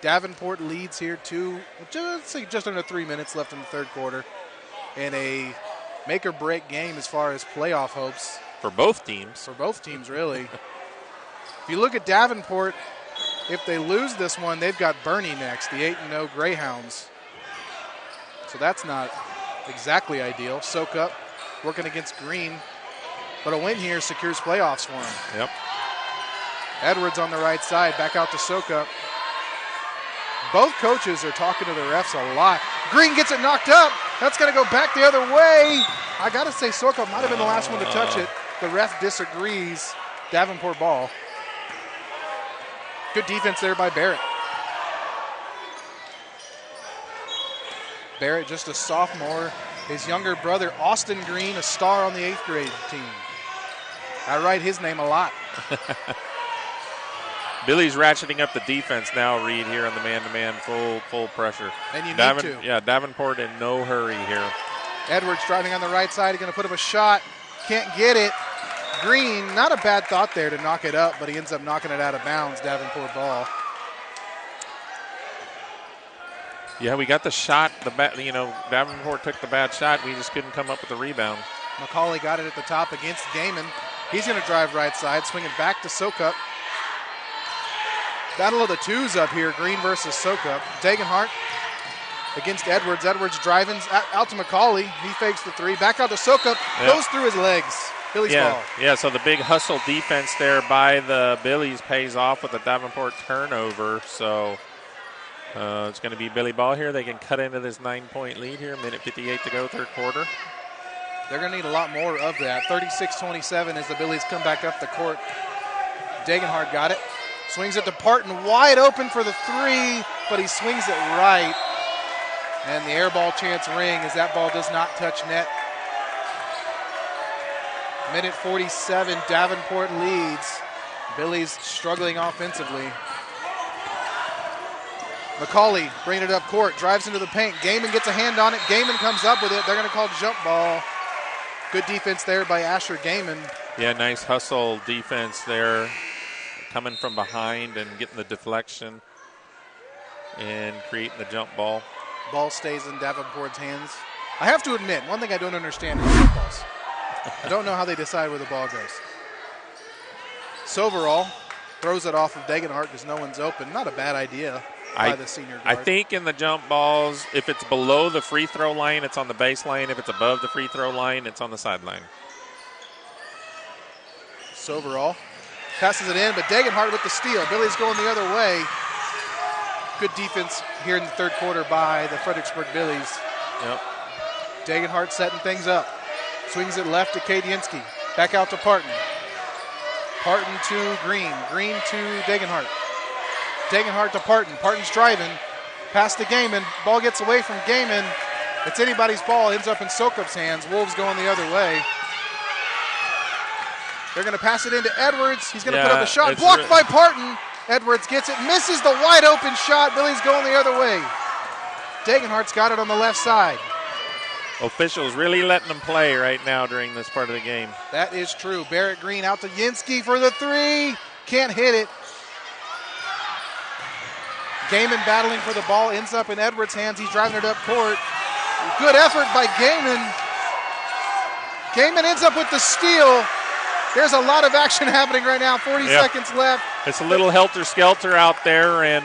Davenport leads here just under 3 minutes left in the third quarter. And a make-or-break game as far as playoff hopes. For both teams. For both teams, really. If you look at Davenport, if they lose this one, they've got Bernie next, the 8-0 Greyhounds. So that's not exactly ideal. Sokup working against Green. But a win here secures playoffs for him. Yep. Edwards on the right side, back out to Sokup. Both coaches are talking to the refs a lot. Green gets it knocked up. That's going to go back the other way. I got to say, Sokup might have been the last one to touch it. The ref disagrees. Davenport ball. Good defense there by Barrett. Barrett, just a sophomore. His younger brother, Austin Green, a star on the 8th grade team. I write his name a lot. Billy's ratcheting up the defense now, Reed, here on the man-to-man, full pressure. And you need to. Yeah, Davenport in no hurry here. Edwards driving on the right side, going to put up a shot. Can't get it. Green, not a bad thought there to knock it up, but he ends up knocking it out of bounds. Davenport ball. Yeah, we got the shot. Davenport took the bad shot. We just couldn't come up with the rebound. McCauley got it at the top against Gaiman. He's going to drive right side, swing it back to Sokup. Battle of the twos up here, Green versus Sokup. Degenhart against Edwards. Edwards driving out to McCauley. He fakes the three. Back out to Sokup. Yep. Goes through his legs. Billy's ball. Yeah, so the big hustle defense there by the Billies pays off with a Davenport turnover. So it's going to be Billy ball here. They can cut into this 9-point lead here. 1:58 to go, third quarter. They're going to need a lot more of that. 36-27 as the Billies come back up the court. Degenhart got it. Swings it to Parton. Wide open for the three, but he swings it right. And the air ball chance ring as that ball does not touch net. 1:47, Davenport leads. Billy's struggling offensively. McCauley bringing it up court, drives into the paint. Gaiman gets a hand on it. Gaiman comes up with it. They're going to call jump ball. Good defense there by Asher Gaiman. Yeah, nice hustle defense there. Coming from behind and getting the deflection and creating the jump ball. Ball stays in Davenport's hands. I have to admit, one thing I don't understand is jump balls. I don't know how they decide where the ball goes. Soverall throws it off of Degenhart because no one's open. Not a bad idea by the senior guard. I think in the jump balls, if it's below the free throw line, it's on the baseline. If it's above the free throw line, it's on the sideline. Soverall passes it in, but Degenhart with the steal. Billy's going the other way. Good defense here in the third quarter by the Fredericksburg Billies. Yep. Degenhart setting things up. Swings it left to Kadienski. Back out to Parton. Parton to Green. Green to Degenhart. Degenhart to Parton. Parton's driving. Pass to Gaiman. Ball gets away from Gaiman. It's anybody's ball. Ends up in Sokup's hands. Wolves going the other way. They're going to pass it into Edwards. He's going to put up a shot. Blocked by Parton. Edwards gets it. Misses the wide open shot. Billy's going the other way. Degenhart's got it on the left side. Officials really letting them play right now during this part of the game. That is true. Barrett Green out to Yinsky for the three. Can't hit it. Gaiman battling for the ball. Ends up in Edwards' hands. He's driving it up court. Good effort by Gaiman. Gaiman ends up with the steal. There's a lot of action happening right now. 40 seconds left. It's a little helter-skelter out there, and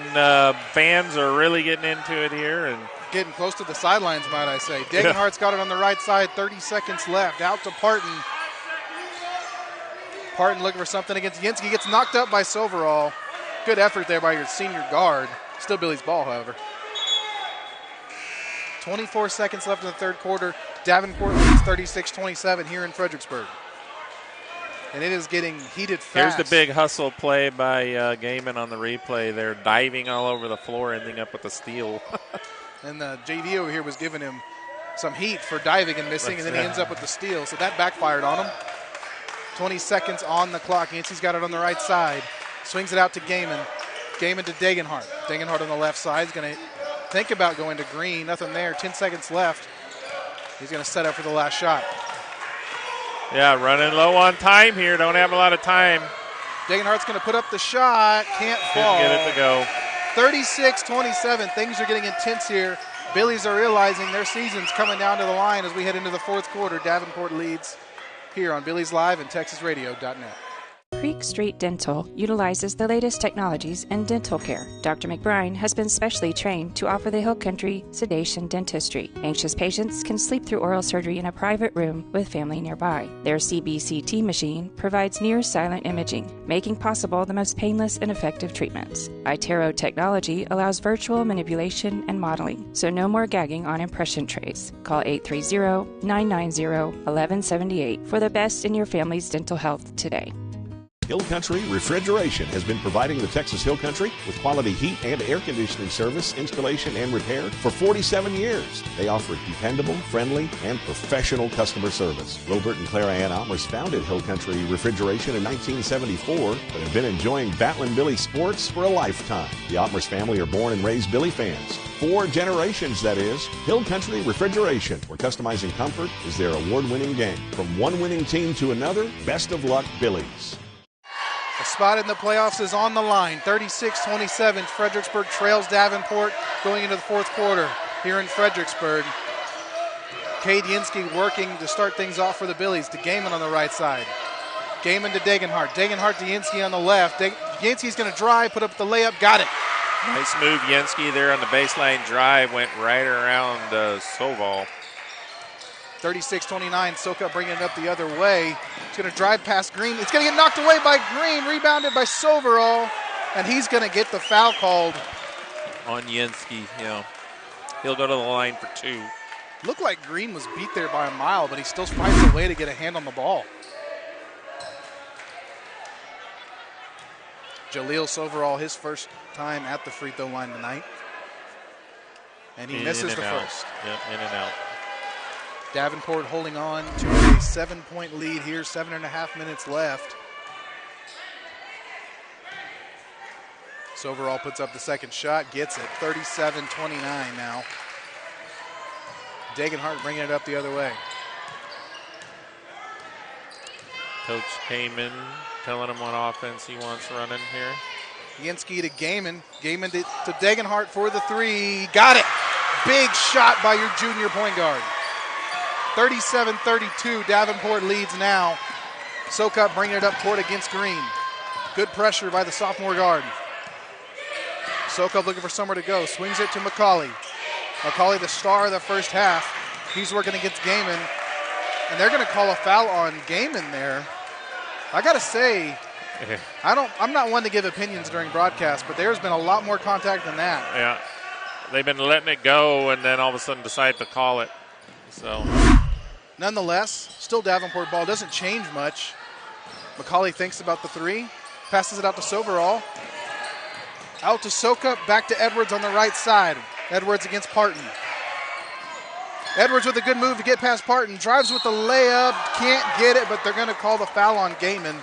fans are really getting into it here. And getting close to the sidelines, might I say. Degenhart's got it on the right side. 30 seconds left. Out to Parton. Parton looking for something against Yinsky. Gets knocked up by Soverall. Good effort there by your senior guard. Still Billy's ball, however. 24 seconds left in the third quarter. Davenport leads 36-27 here in Fredericksburg. And it is getting heated fast. Here's the big hustle play by Gaiman on the replay. They're diving all over the floor, ending up with a steal. And the JV over here was giving him some heat for diving and missing, and then he ends up with the steal. So that backfired on him. 20 seconds on the clock. Yancey's got it on the right side. Swings it out to Gaiman. Gaiman to Degenhart. Degenhart on the left side. He's going to think about going to Green. Nothing there. 10 seconds left. He's going to set up for the last shot. Yeah, running low on time here. Don't have a lot of time. Degenhart's going to put up the shot. Can't fall. Couldn't get it to go. 36-27. Things are getting intense here. Billies are realizing their season's coming down to the line as we head into the fourth quarter. Davenport leads here on BilliesLive and TexasRadio.net. Creek Street Dental utilizes the latest technologies in dental care. Dr. McBride has been specially trained to offer the Hill Country sedation dentistry. Anxious patients can sleep through oral surgery in a private room with family nearby. Their CBCT machine provides near-silent imaging, making possible the most painless and effective treatments. iTero technology allows virtual manipulation and modeling, so no more gagging on impression trays. Call 830-990-1178 for the best in your family's dental health today. Hill Country Refrigeration has been providing the Texas Hill Country with quality heat and air conditioning service, installation, and repair for 47 years. They offer dependable, friendly, and professional customer service. Robert and Clara Ann Almers founded Hill Country Refrigeration in 1974, but have been enjoying Battling Billy sports for a lifetime. The Almers family are born and raised Billy fans. 4 generations, that is. Hill Country Refrigeration, where customizing comfort is their award-winning game. From one winning team to another, best of luck, Billies. A spot in the playoffs is on the line. 36-27. Fredericksburg trails Davenport going into the fourth quarter here in Fredericksburg. Cade Yinsky working to start things off for the Billies. To Gaiman on the right side. Gaiman to Degenhart. Degenhart to Yinsky on the left. Yinsky's going to drive, put up the layup, got it. Nice move, Yinsky there on the baseline drive. Went right around Soval. 36-29, Soka bringing it up the other way. It's going to drive past Green. It's going to get knocked away by Green, rebounded by Soverall, and he's going to get the foul called. On Yinsky, He'll go to the line for 2. Looked like Green was beat there by a mile, but he still finds a way to get a hand on the ball. Jaleel Soverall, his first time at the free throw line tonight. And he misses the first. Yep, in and out. Davenport holding on to a 7-point lead here, 7.5 minutes left. Soverall puts up the second shot, gets it, 37-29 now. Degenhart bringing it up the other way. Coach Kamen telling him what offense he wants running here. Yinsky to Gaiman. Gaiman to Degenhart for the 3. Got it! Big shot by your junior point guard. 37-32, Davenport leads now. Sokup bringing it up court against Green. Good pressure by the sophomore guard. Sokup looking for somewhere to go. Swings it to McCauley. McCauley, the star of the first half. He's working against Gaiman. And they're going to call a foul on Gaiman there. I got to say, I'm not one to give opinions during broadcast, but there's been a lot more contact than that. Yeah. They've been letting it go and then all of a sudden decide to call it. So, nonetheless, still Davenport ball. Doesn't change much. McCauley thinks about the 3. Passes it out to Soverall. Out to Sokup. Back to Edwards on the right side. Edwards against Parton. Edwards with a good move to get past Parton. Drives with the layup. Can't get it, but they're going to call the foul on Gaiman.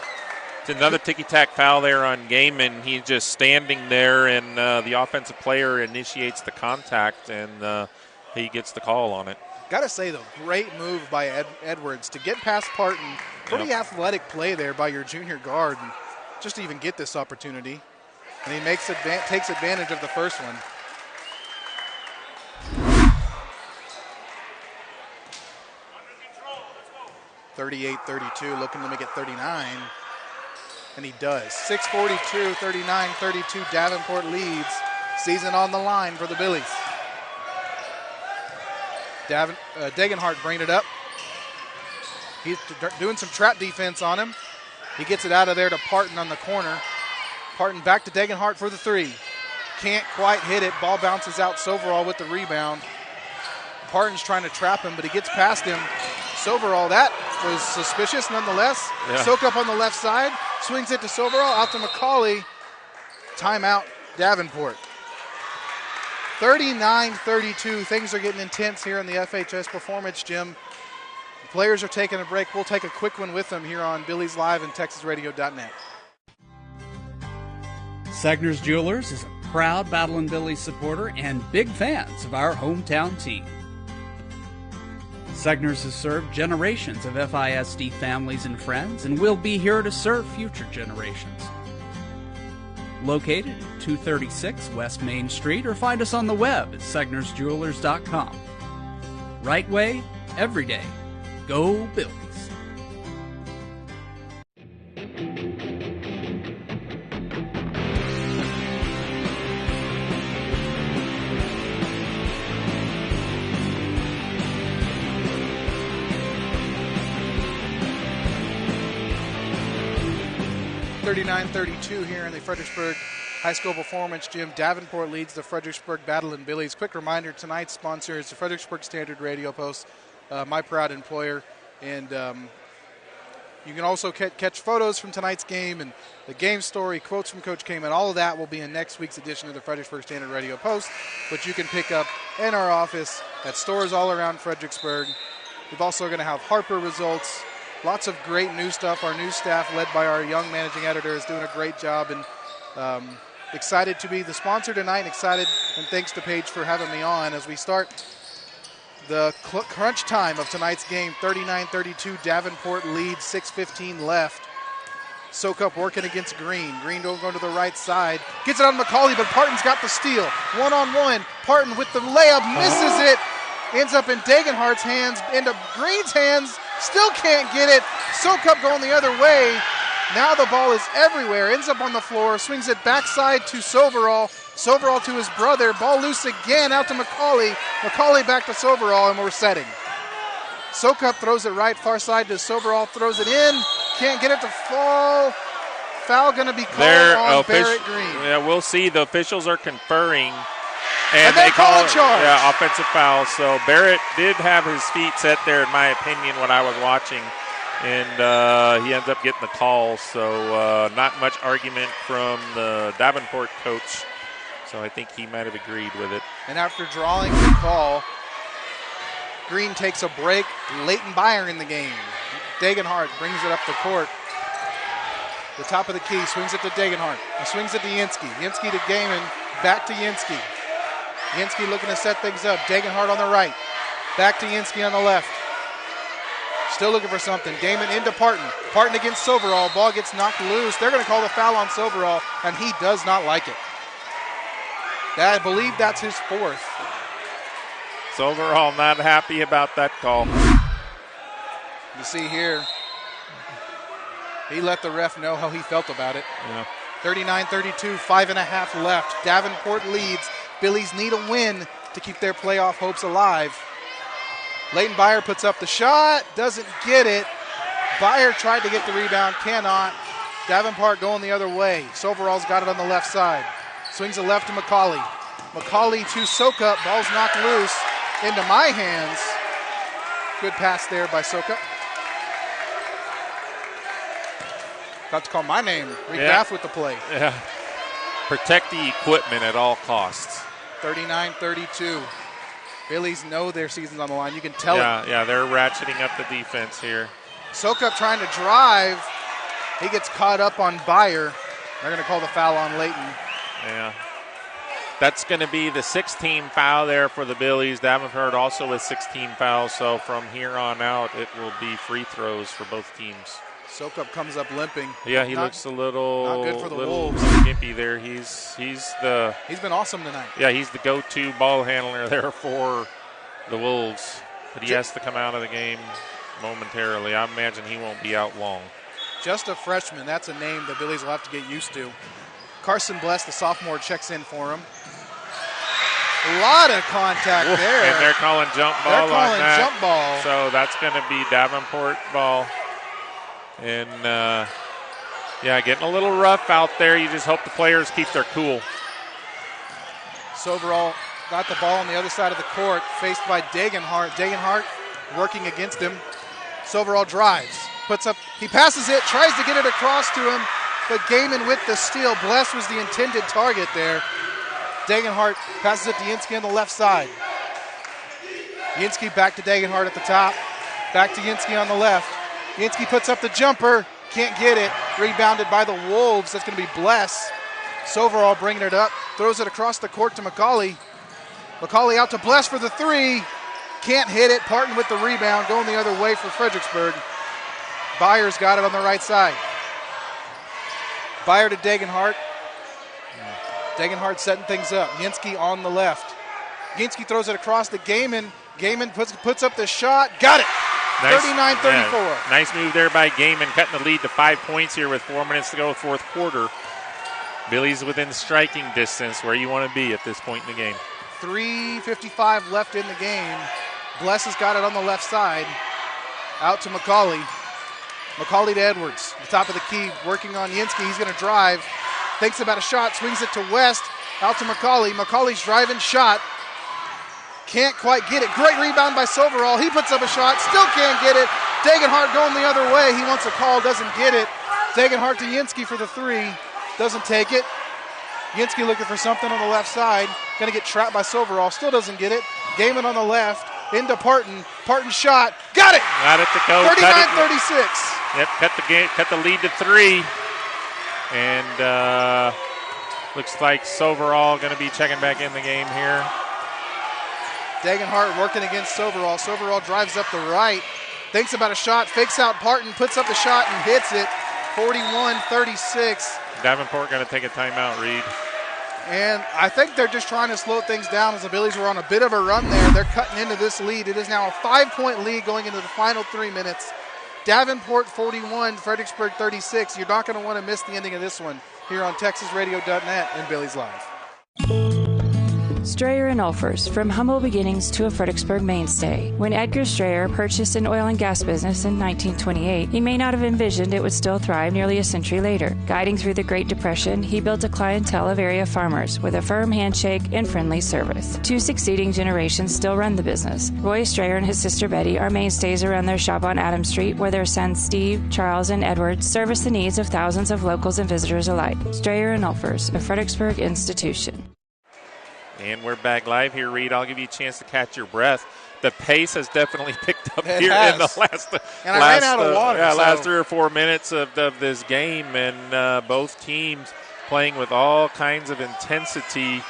It's another ticky-tack foul there on Gaiman. He's just standing there, and the offensive player initiates the contact, and he gets the call on it. Got to say, though, great move by Edwards to get past Parton. Pretty athletic play there by your junior guard, and just to even get this opportunity. And he takes advantage of the first one. (38-32), looking to make it 39. And he does. 6:42, 39-32, Davenport leads. Season on the line for the Billies. Degenhart bringing it up. He's doing some trap defense on him. He gets it out of there to Parton on the corner. Parton back to Degenhart for the 3. Can't quite hit it. Ball bounces out. Soverall with the rebound. Parton's trying to trap him, but he gets past him. Soverall, that was suspicious nonetheless. Yeah. Soak up on the left side. Swings it to Soverall. Out to McCauley. Timeout, Davenport. 39-32. Things are getting intense here in the FHS Performance Gym. The players are taking a break. We'll take a quick one with them here on Billies.Live and TexasRadio.net. Segner's Jewelers is a proud Battlin' Billies supporter and big fans of our hometown team. Segner's has served generations of FISD families and friends and will be here to serve future generations. Located at 236 West Main Street, or find us on the web at segnersjewelers.com. Right way, every day. Go Billies. 39-32 here in the Fredericksburg High School Performance Gym. Davenport leads the Fredericksburg Battle Billies. Quick reminder, tonight's sponsor is the Fredericksburg Standard Radio Post, my proud employer. And you can also catch photos from tonight's game and the game story, quotes from Coach Kamen. All of that will be in next week's edition of the Fredericksburg Standard Radio Post, which you can pick up in our office at stores all around Fredericksburg. We're also going to have Harper results, lots of great new stuff. Our new staff, led by our young managing editor, is doing a great job. And excited to be the sponsor tonight, and excited, and thanks to Paige for having me on as we start the crunch time of tonight's game. 39-32, Davenport leads, 6:15 left. Sokup working against Green. Green don't go to the right side. Gets it on McCauley, but Parton's got the steal. One-on-one. Parton with the layup, misses it. Ends up in Dagenhart's hands, into Green's hands. Still can't get it. Sokup going the other way. Now the ball is everywhere. Ends up on the floor. Swings it backside to Soverall. Soverall to his brother. Ball loose again out to McCauley. McCauley back to Soverall, and we're setting. Sokup throws it right far side to Soverall. Throws it in. Can't get it to fall. Foul going to be called on Barrett Green. Yeah, we'll see. The officials are conferring. And they call a charge. Yeah, offensive foul. So Barrett did have his feet set there, in my opinion, when I was watching. And he ends up getting the call. So not much argument from the Davenport coach. So I think he might have agreed with it. And after drawing the call, Green takes a break. Leighton Byer in the game. Dagenhart brings it up the court. The top of the key, swings it to Dagenhart. He swings it to Yinsky. Yinsky to Gaiman, back to Yinsky. Yinsky looking to set things up. Dagenhart on the right. Back to Yinsky on the left. Still looking for something. Gaiman into Parton. Parton against Soverall. Ball gets knocked loose. They're going to call the foul on Soverall, and he does not like it. I believe that's his fourth. Soverall not happy about that call. You see here, he let the ref know how he felt about it. Yeah. 39-32, 5.5 left. Davenport leads. Billies need a win to keep their playoff hopes alive. Leighton Byer puts up the shot, doesn't get it. Byer tried to get the rebound, cannot. Davenport going the other way. Soverall's got it on the left side. Swings it left to McCauley. McCauley to Sokup. Ball's knocked loose into my hands. Good pass there by Sokup. Got to call my name. Reed Bath with the play. Yeah. Protect the equipment at all costs. 39-32. Billies know their season's on the line. You can tell it. Yeah, they're ratcheting up the defense here. Sokup trying to drive. He gets caught up on Byer. They're going to call the foul on Leighton. Yeah. That's going to be the 16 foul there for the Billies. Davenport also with 16 fouls. So from here on out, it will be free throws for both teams. Sokup comes up limping. Yeah, he looks a little not good for the Wolves. Skimpy there. He's been awesome tonight. Yeah, he's the go-to ball handler there for the Wolves. But he has to come out of the game momentarily. I imagine he won't be out long. Just a freshman. That's a name the Billies will have to get used to. Carson Bless, the sophomore, checks in for him. A lot of contact there. And they're calling jump ball on that. Jump ball. So that's going to be Davenport ball. And, getting a little rough out there. You just hope the players keep their cool. Soverall got the ball on the other side of the court, faced by Dagenhart. Dagenhart working against him. Soverall drives. He passes it, tries to get it across to him, but Gaiman with the steal. Bless was the intended target there. Dagenhart passes it to Yinsky on the left side. Yinsky back to Dagenhart at the top. Back to Yinsky on the left. Yinsky puts up the jumper. Can't get it. Rebounded by the Wolves. That's going to be Bless. Soverall bringing it up. Throws it across the court to McCauley. McCauley out to Bless for the three. Can't hit it. Parton with the rebound. Going the other way for Fredericksburg. Byers got it on the right side. Byer to Dagenhart. Dagenhart setting things up. Yinsky on the left. Yinsky throws it across to Gaiman. Gaiman puts up the shot. Got it. 39-34. Yeah, nice move there by Gaiman, cutting the lead to 5 points here with 4 minutes to go, fourth quarter. Billy's within striking distance where you want to be at this point in the game. 3:55 left in the game. Bless has got it on the left side. Out to McCauley. McCauley to Edwards. The top of the key, working on Yinsky. He's going to drive. Thinks about a shot, swings it to West. Out to McCauley. McCauley's driving shot. Can't quite get it. Great rebound by Soverall. He puts up a shot. Still can't get it. Dagenhart going the other way. He wants a call. Doesn't get it. Dagenhart to Yinsky for the three. Doesn't take it. Yinsky looking for something on the left side. Going to get trapped by Soverall. Still doesn't get it. Gaiman on the left. Into Parton. Parton shot. Got it! Got it to go. 39-36. Yep, cut the lead to 3. And looks like Soverall going to be checking back in the game here. Dagenhart working against Soverall. Soverall drives up the right. Thinks about a shot. Fakes out Parton. Puts up the shot and hits it. 41-36. Davenport going to take a timeout, Reed. And I think they're just trying to slow things down as the Billies were on a bit of a run there. They're cutting into this lead. It is now a 5-point lead going into the final 3 minutes. Davenport 41, Fredericksburg 36. You're not going to want to miss the ending of this one here on TexasRadio.net and Billies Live. Strayer and Ulfers, from humble beginnings to a Fredericksburg mainstay. When Edgar Strayer purchased an oil and gas business in 1928, he may not have envisioned it would still thrive nearly a century later. Guiding through the Great Depression, he built a clientele of area farmers with a firm handshake and friendly service. 2 succeeding generations still run the business. Roy Strayer and his sister Betty are mainstays around their shop on Adams Street, where their sons Steve, Charles, and Edward service the needs of thousands of locals and visitors alike. Strayer and Ulfers, a Fredericksburg institution. And we're back live here, Reed. I'll give you a chance to catch your breath. The pace has definitely picked up It here has. in the last. And I ran out of water. Last 3 or 4 minutes of this game, and both teams playing with all kinds of intensity.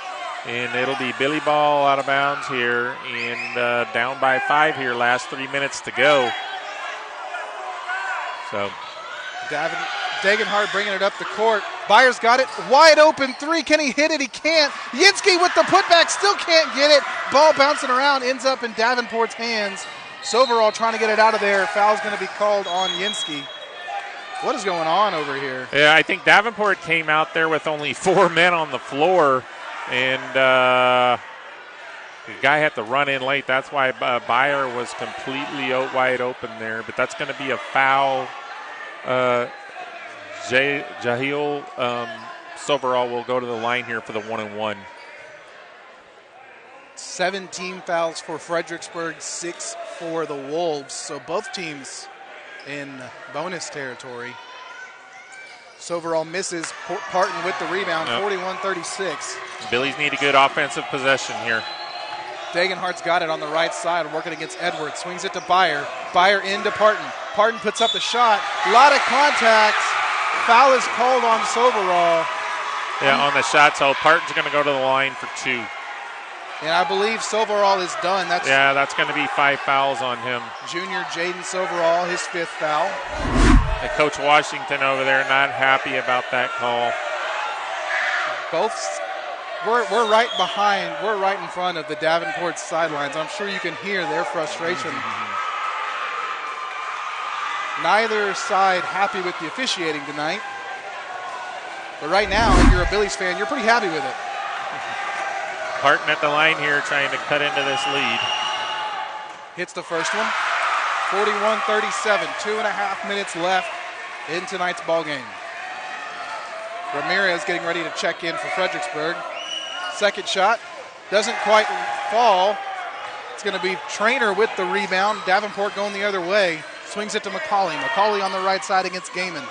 And it'll be Billy ball out of bounds here, and down by 5 here. Last 3 minutes to go. So, Dagenhart bringing it up the court. Byers got it. Wide open 3. Can he hit it? He can't. Yinsky with the putback. Still can't get it. Ball bouncing around. Ends up in Davenport's hands. Soverall trying to get it out of there. Foul's going to be called on Yinsky. What is going on over here? Yeah, I think Davenport came out there with only 4 men on the floor. And the guy had to run in late. That's why Byer was completely wide open there. But that's going to be a foul. Jahil Soverall will go to the line here for the 1-and-1. 17 fouls for Fredericksburg, 6 for the Wolves. So both teams in bonus territory. Soverall misses. Parton with the rebound, 41-36. Billies need a good offensive possession here. Dagenhart's got it on the right side, working against Edwards. Swings it to Byer. Byer into Parton. Parton puts up the shot. A lot of contacts. Foul is called on Soverall. Yeah, on the shot. So Parton's going to go to the line for 2. And I believe Soverall is done. That's going to be 5 fouls on him. Junior Jaden Soverall, his 5th foul. And Coach Washington over there not happy about that call. We're right behind. We're right in front of the Davenport sidelines. I'm sure you can hear their frustration. Neither side happy with the officiating tonight. But right now, if you're a Billies fan, you're pretty happy with it. Parton at the line here trying to cut into this lead. Hits the first one. 41-37. 2.5 minutes left in tonight's ball game. Ramirez getting ready to check in for Fredericksburg. Second shot. Doesn't quite fall. It's going to be Traynor with the rebound. Davenport going the other way. Swings it to McCauley. McCauley on the right side against Gaiman.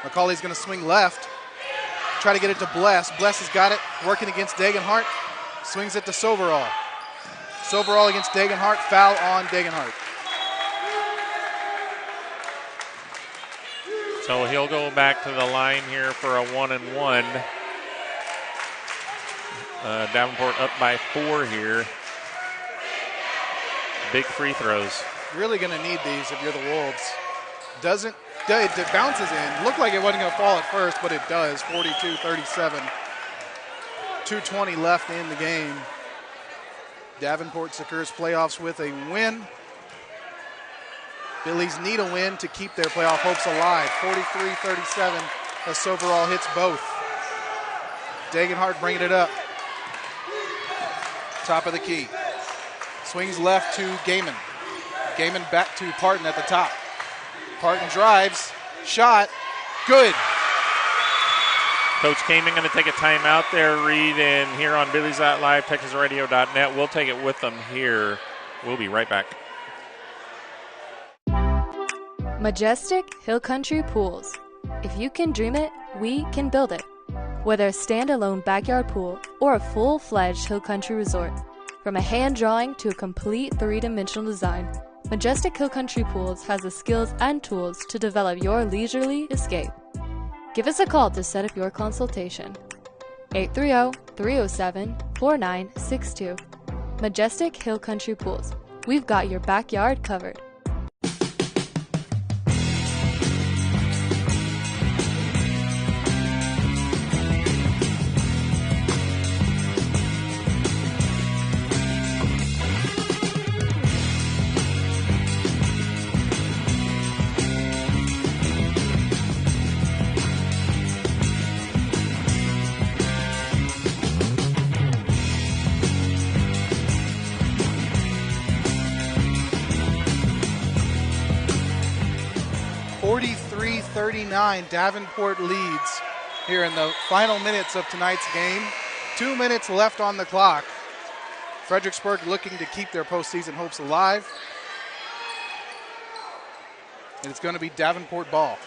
McCauley's going to swing left. Try to get it to Bless. Bless has got it. Working against Dagenhart. Swings it to Soverall. Soverall against Dagenhart. Foul on Dagenhart. So he'll go back to the line here for a 1-and-1. Davenport up by 4 here. Big free throws. Really going to need these if you're the Wolves. It bounces in. Looked like it wasn't going to fall at first, but it does. 42-37. 2:20 left in the game. Davenport secures playoffs with a win. Billies need a win to keep their playoff hopes alive. 43-37 as Soverall hits both. Dagenhart bringing it up. Top of the key. Swings left to Gaiman. Gaiman back to Parton at the top. Parton drives. Shot. Good. Coach Kamen going to take a timeout there, Reed, and here on Billies.Live, TexasRadio.net. We'll take it with them here. We'll be right back. Majestic Hill Country Pools. If you can dream it, we can build it. Whether a standalone backyard pool or a full-fledged hill country resort, from a hand drawing to a complete three-dimensional design, Majestic Hill Country Pools has the skills and tools to develop your leisurely escape. Give us a call to set up your consultation. 830-307-4962. Majestic Hill Country Pools. We've got your backyard covered. Davenport leads here in the final minutes of tonight's game. 2 minutes left on the clock. Fredericksburg looking to keep their postseason hopes alive. And it's going to be Davenport ball.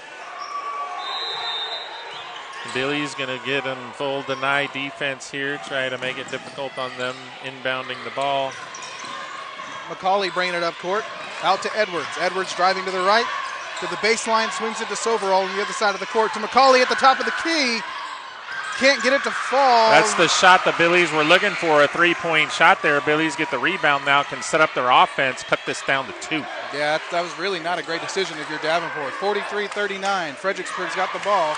Billy's going to get them full deny defense here, try to make it difficult on them inbounding the ball. McCauley bringing it up court. Out to Edwards. Edwards driving to the right. To the baseline, swings it to Soverall on the other side of the court. To McCauley at the top of the key. Can't get it to fall. That's the shot the Billies were looking for, a three-point shot there. Billies get the rebound now, can set up their offense, cut this down to 2. Yeah, that was really not a great decision if you're Davenport. 43-39. Fredericksburg's got the ball.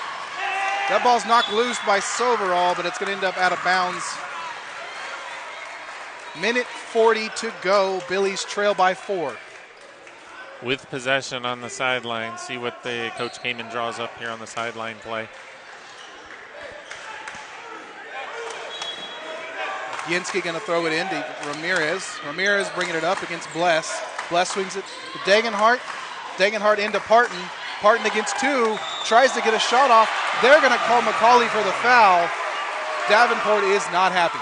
That ball's knocked loose by Soverall, but it's going to end up out of bounds. Minute 40 to go. Billies trail by 4. With possession on the sideline. See what the Coach Kamen draws up here on the sideline play. Yinsky going to throw it in to Ramirez. Ramirez bringing it up against Bless. Bless swings it to Dagenhart. Dagenhart into Parton. Parton against 2. Tries to get a shot off. They're going to call McCauley for the foul. Davenport is not happy.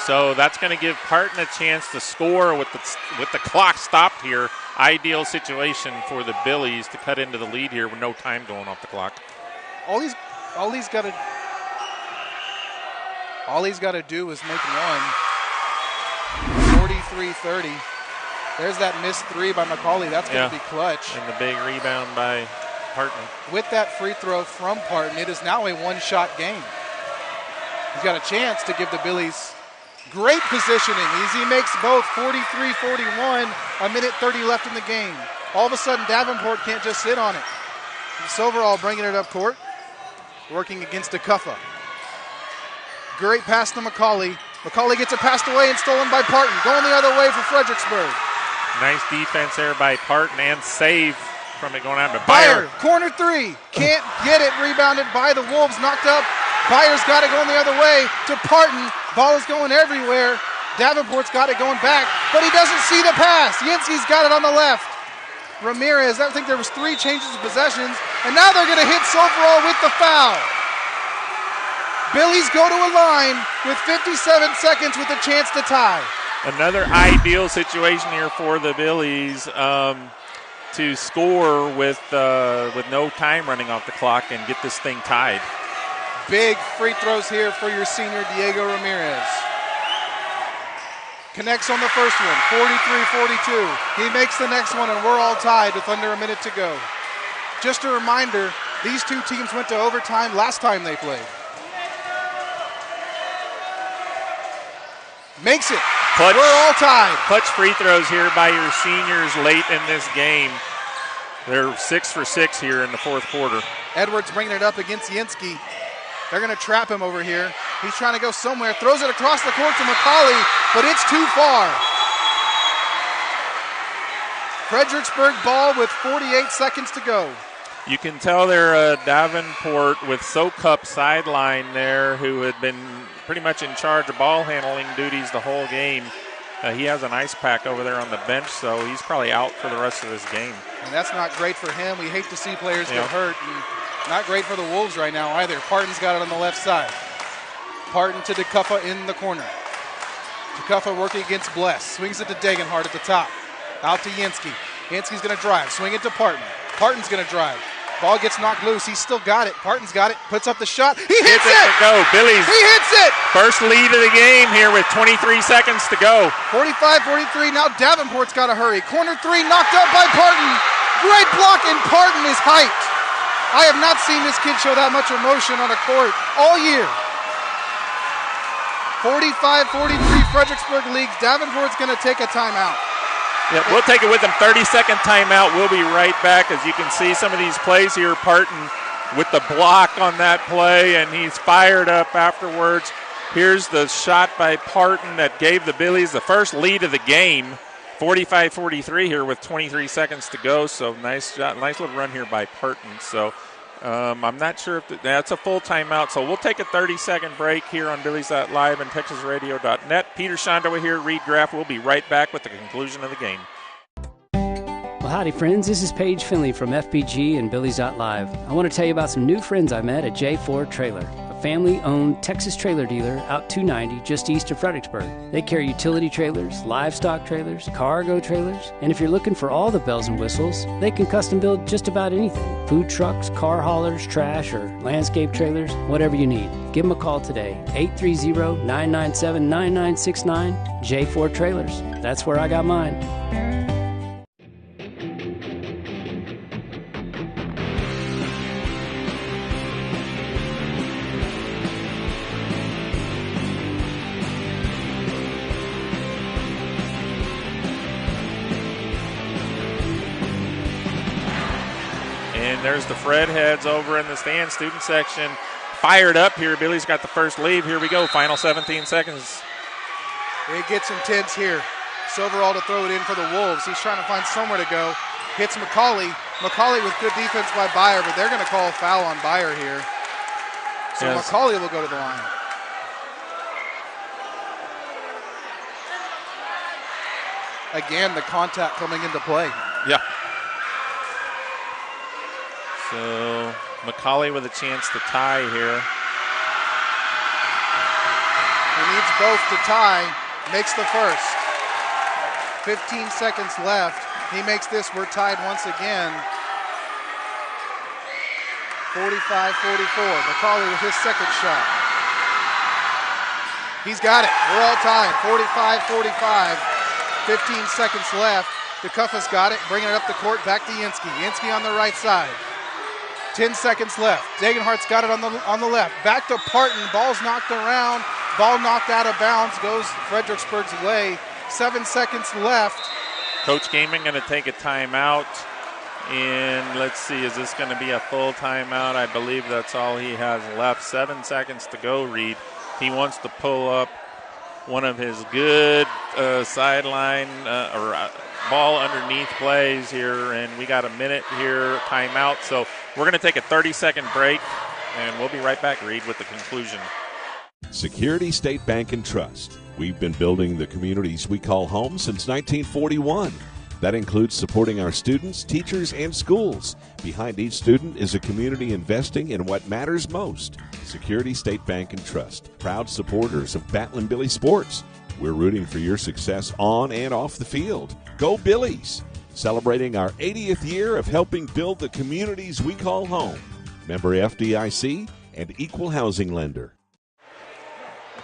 So that's going to give Parton a chance to score with the clock stopped here. Ideal situation for the Billies to cut into the lead here with no time going off the clock. All he's got to do is make one. 43-30. There's that missed 3 by McCauley. That's going to be clutch. And the big rebound by Parton. With that free throw from Parton, it is now a one-shot game. He's got a chance to give the Billies great positioning. He makes both 43-41, a minute 30 left in the game. All of a sudden, Davenport can't just sit on it. Soverall bringing it up court, working against Acuffa. Great pass to McCauley. McCauley gets it passed away and stolen by Parton. Going the other way for Fredericksburg. Nice defense there by Parton and save from it going out to Byer. Corner 3. Can't get it. Rebounded by the Wolves. Knocked up. Byer's got it going the other way to Parton. Ball is going everywhere. Davenport's got it going back, but he doesn't see the pass. Yinsky's got it on the left. Ramirez, I think there was 3 changes of possessions, and now they're going to hit Soverall with the foul. Billies go to a line with 57 seconds with a chance to tie. Another ideal situation here for the Billies to score with no time running off the clock and get this thing tied. Big free throws here for your senior Diego Ramirez. Connects on the first one, 43-42. He makes the next one, and we're all tied with under a minute to go. Just a reminder, these 2 teams went to overtime last time they played. Makes it. Clutch, we're all tied. Clutch free throws here by your seniors late in this game. They're 6 for 6 here in the fourth quarter. Edwards bringing it up against Yinsky. They're going to trap him over here. He's trying to go somewhere. Throws it across the court to McCauley, but it's too far. Fredericksburg ball with 48 seconds to go. You can tell they're Davenport with Sokup sideline there, who had been pretty much in charge of ball handling duties the whole game. He has an ice pack over there on the bench, so he's probably out for the rest of this game. And that's not great for him. We hate to see players get hurt. And not great for the Wolves right now either. Parton's got it on the left side. Parton to DeCuffa in the corner. DeCuffa working against Bless. Swings it to Dagenhart at the top. Out to Yansky. Yansky's going to drive. Swing it to Parton. Parton's going to drive. Ball gets knocked loose. He's still got it. Parton's got it. Puts up the shot. He hits it! To go. Billies. He hits it! First lead of the game here with 23 seconds to go. 45-43. Now Davenport's got to hurry. Corner three knocked out by Parton. Great block, and Parton is hyped. I have not seen this kid show that much emotion on a court all year. 45-43 Fredericksburg leads. Davenport's going to take a timeout. Yeah, we'll take it with them. 30-second timeout. We'll be right back. As you can see some of these plays here, Parton with the block on that play, and he's fired up afterwards. Here's the shot by Parton that gave the Billies the first lead of the game. 45-43 here with 23 seconds to go. So nice shot, nice little run here by Parton. So I'm not sure if that's a full timeout. So we'll take a 30-second break here on Billies.Live and TexasRadio.net. Peter Schandua here, Reed Graff. We'll be right back with the conclusion of the game. Well, howdy, friends. This is Paige Finley from FBG and Billies.Live. I want to tell you about some new friends I met at J4 Trailer, a family-owned Texas trailer dealer out 290 just east of Fredericksburg. They carry utility trailers, livestock trailers, cargo trailers, and if you're looking for all the bells and whistles, they can custom build just about anything. Food trucks, car haulers, trash, or landscape trailers, whatever you need. Give them a call today, 830-997-9969, J4 Trailers. That's where I got mine. There's the Fred heads over in the stand student section. Fired up here. Billy's got the first lead. Here we go. Final 17 seconds. It gets intense here. Silverall to throw it in for the Wolves. He's trying to find somewhere to go. Hits McCauley. McCauley with good defense by Byer, but they're going to call a foul on Byer here. So yes. McCauley will go to the line. Again, the contact coming into play. Yeah. So McCauley with a chance to tie here. He needs both to tie. Makes the first. 15 seconds left. He makes this. We're tied once again. 45-44. McCauley with his second shot. He's got it. We're all tied. 45-45. 15 seconds left. DeCuffa's got it. Bringing it up the court. Back to Yansky. Yansky on the right side. 10 seconds left. Dagenhart's got it on the left. Back to Parton. Ball's knocked around. Ball knocked out of bounds. Goes Fredericksburg's way. 7 seconds left. Coach Gaiman going to take a timeout. And let's see, is this going to be a full timeout? I believe that's all he has left. 7 seconds to go, Reed. He wants to pull up one of his good sideline or ball underneath plays here, and we got a minute here, timeout. So we're going to take a 30-second break, and we'll be right back, Reed, with the conclusion. Security State Bank and Trust. We've been building the communities we call home since 1941. That includes supporting our students, teachers, and schools. Behind each student is a community investing in what matters most. Security State Bank and Trust, proud supporters of Battling Billy sports. We're rooting for your success on and off the field. Go Billies! Celebrating our 80th year of helping build the communities we call home. Member FDIC and equal housing lender.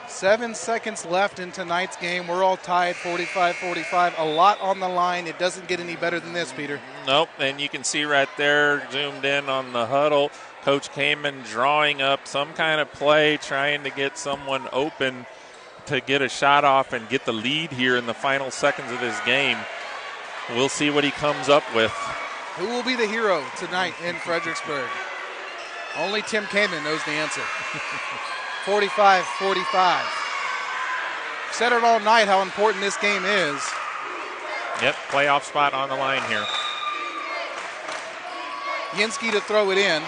7 seconds left in tonight's game. We're all tied 45-45. A lot on the line. It doesn't get any better than this, Peter. Nope, and you can see right there, zoomed in on the huddle, Coach Kamen drawing up some kind of play, trying to get someone open to get a shot off and get the lead here in the final seconds of this game. We'll see what he comes up with. Who will be the hero tonight in Fredericksburg? Only Tim Kamen knows the answer. 45-45. Said it all night how important this game is. Yep, playoff spot on the line here. Yansky to throw it in.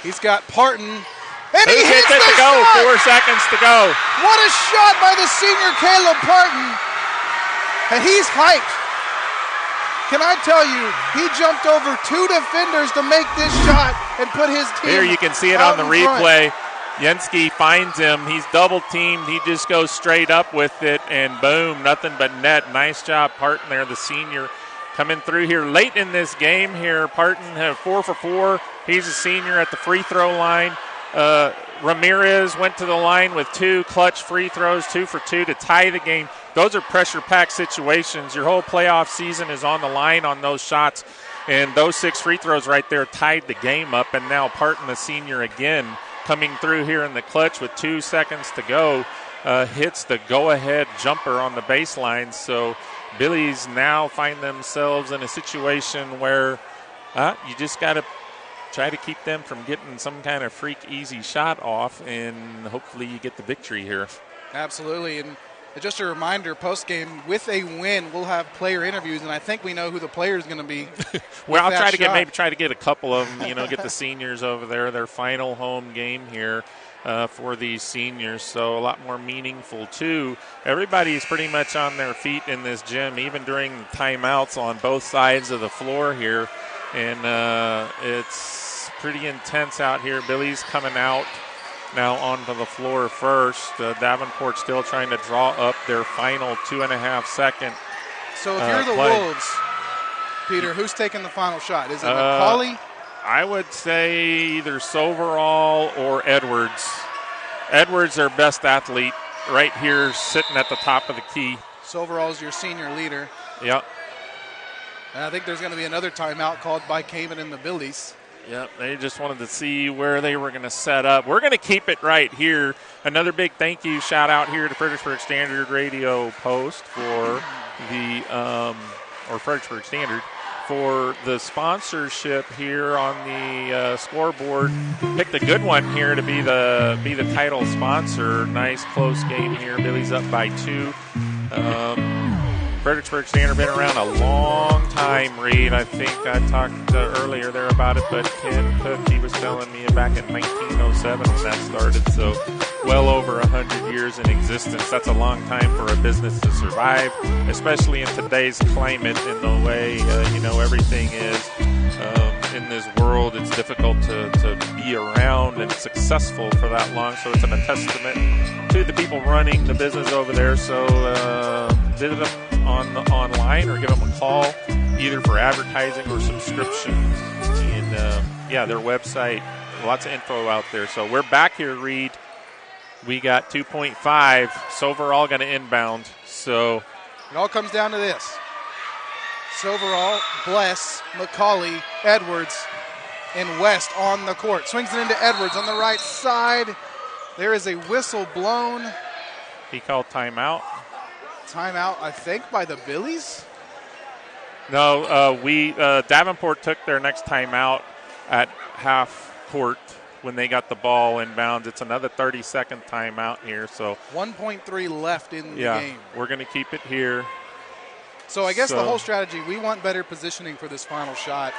He's got Parton. And he hits it to go. 4 seconds to go. What a shot by the senior Caleb Parton. And he's hyped. Can I tell you, he jumped over 2 defenders to make this shot and put his team Here you can see it on the replay. Yenski finds him. He's double teamed. He just goes straight up with it, and boom, nothing but net. Nice job, Parton there, the senior, coming through here late in this game here. Parton had 4 for 4. He's a senior at the free throw line. Ramirez went to the line with 2 clutch free throws, 2 for 2 to tie the game. Those are pressure-packed situations. Your whole playoff season is on the line on those shots, and those 6 free throws right there tied the game up, and now Parton, the senior, again, coming through here in the clutch with 2 seconds to go, hits the go-ahead jumper on the baseline. So Billies now find themselves in a situation where you just got to try to keep them from getting some kind of freak easy shot off, and hopefully you get the victory here. Absolutely, and just a reminder, post-game, with a win, we'll have player interviews, and I think we know who the player is going to be. Well, I'll try to get a couple of them, get the seniors over there, their final home game here for these seniors, so a lot more meaningful, too. Everybody's pretty much on their feet in this gym, even during the timeouts on both sides of the floor here, and it's pretty intense out here. Billy's coming out now onto the floor first. Davenport still trying to draw up their final 2.5 second. So if you're the play. Wolves, Peter, who's taking the final shot? Is it McCauley? I would say either Soverall or Edwards. Edwards, their best athlete, right here sitting at the top of the key. Soverall's your senior leader. Yep. And I think there's going to be another timeout called by Kamen and the Billies. Yep, they just wanted to see where they were going to set up. We're going to keep it right here. Another big thank you, shout out here to Fredericksburg Standard Radio Post for the, or Fredericksburg Standard, for the sponsorship here on the scoreboard. Picked a good one here to be the title sponsor. Nice close game here. Billy's up by 2. Fredericksburg Standard been around a long time, Reed. I think I talked earlier there about it, but Ken Cook, he was telling me back in 1907 when that started, so well over 100 years in existence. That's a long time for a business to survive, especially in today's climate, in the way, everything is. In this world, it's difficult to be around and successful for that long, so it's a testament to the people running the business over there. So visit them online or give them a call, either for advertising or subscription. And their website, lots of info out there. So we're back here, Reed. We got 2.5. Soverall going to inbound. So it all comes down to this. Soverall, Bless, McCauley, Edwards, and West on the court. Swings it into Edwards on the right side. There is a whistle blown. He called timeout. Timeout, I think, by the Billies? No, Davenport took their next timeout at half court when they got the ball inbounds. It's another 30-second timeout here. So 1.3 left in the game. We're going to keep it here. So I guess the whole strategy, we want better positioning for this final shot.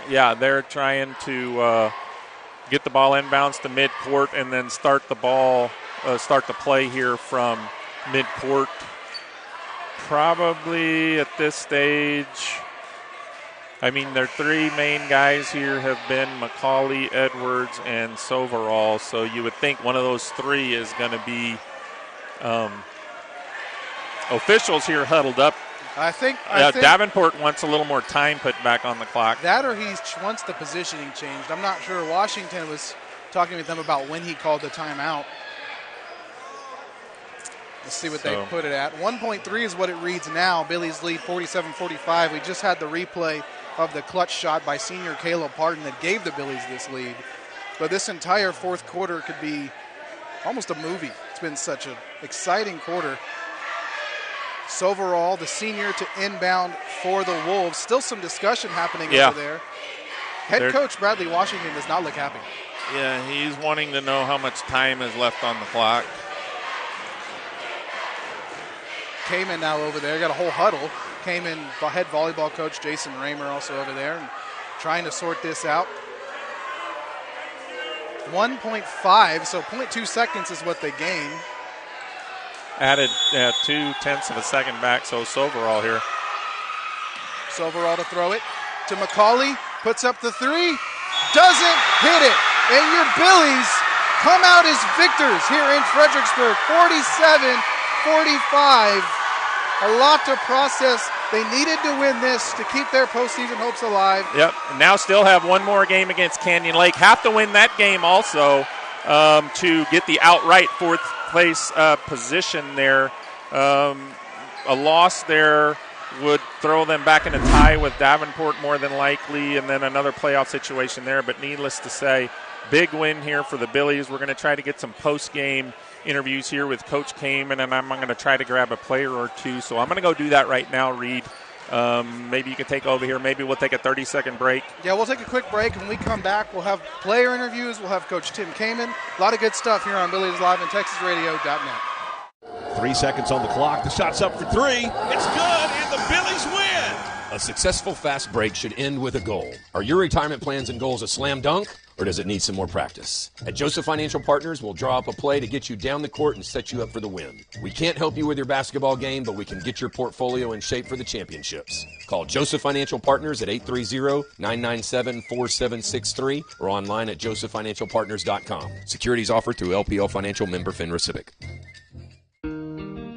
Yeah, they're trying to get the ball inbounds to midcourt and then start the play here from midcourt. Probably at this stage, their 3 main guys here have been McCauley, Edwards, and Soverall. So you would think one of those 3 is going to be officials here huddled up. I think Davenport wants a little more time put back on the clock. That or he wants the positioning changed. I'm not sure. Washington was talking with them about when he called the timeout. Let's see what they put it at. 1.3 is what it reads now. Billy's lead 47-45. We just had the replay of the clutch shot by senior Caleb Parton that gave the Billies this lead. But this entire fourth quarter could be almost a movie. It's been such an exciting quarter. Soverall, the senior, to inbound for the Wolves. Still some discussion happening over there. Head coach Bradley Washington does not look happy. Yeah, he's wanting to know how much time is left on the clock. Kamen now over there. Got a whole huddle. Kamen, head volleyball coach Jason Raymer also over there and trying to sort this out. 1.5, so 0.2 seconds is what they gain. Added 0.2 seconds back, so Soverall here. Overall to throw it to McCauley. Puts up the three. Doesn't hit it. And your Billies come out as victors here in Fredericksburg, 47-45. A lot to process. They needed to win this to keep their postseason hopes alive. Yep, and now still have one more game against Canyon Lake. Have to win that game also to get the outright fourth place position there. A loss there would throw them back in a tie with Davenport more than likely, and then another playoff situation there. But needless to say, big win here for the Billies. We're going to try to get some post-game interviews here with Coach Kamen, and I'm going to try to grab a player or two. So I'm going to go do that right now, Reed. Maybe you can take over here. Maybe we'll take a 30-second break. Yeah, we'll take a quick break. When we come back, we'll have player interviews. We'll have Coach Tim Kamen. A lot of good stuff here on Billies.Live and TexasRadio.net. 3 seconds on the clock. The shot's up for three. It's good, and the Billies win. A successful fast break should end with a goal. Are your retirement plans and goals a slam dunk, or does it need some more practice? At Joseph Financial Partners, we'll draw up a play to get you down the court and set you up for the win. We can't help you with your basketball game, but we can get your portfolio in shape for the championships. Call Joseph Financial Partners at 830-997-4763 or online at josephfinancialpartners.com. Securities offered through LPL Financial, member FINRA Civic.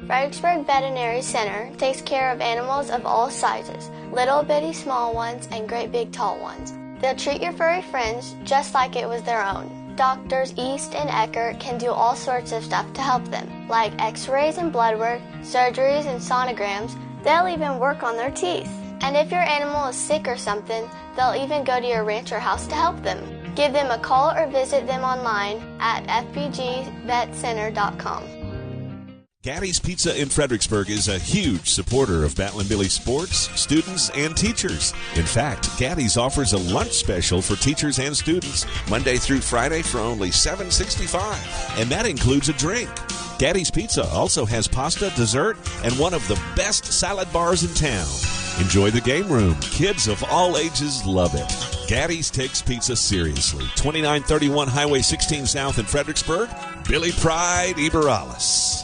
Fredericksburg Veterinary Center takes care of animals of all sizes, little bitty small ones and great big tall ones. They'll treat your furry friends just like it was their own. Doctors East and Eckert can do all sorts of stuff to help them, like x-rays and blood work, surgeries and sonograms. They'll even work on their teeth. And if your animal is sick or something, they'll even go to your ranch or house to help them. Give them a call or visit them online at fbgvetcenter.com. Gaddy's Pizza in Fredericksburg is a huge supporter of Battling Billy sports, students, and teachers. In fact, Gaddy's offers a lunch special for teachers and students Monday through Friday for only $7.65, and that includes a drink. Gaddy's Pizza also has pasta, dessert, and one of the best salad bars in town. Enjoy the game room. Kids of all ages love it. Gaddy's takes pizza seriously. 2931 Highway 16 South in Fredericksburg. Billy Pride, Iberales.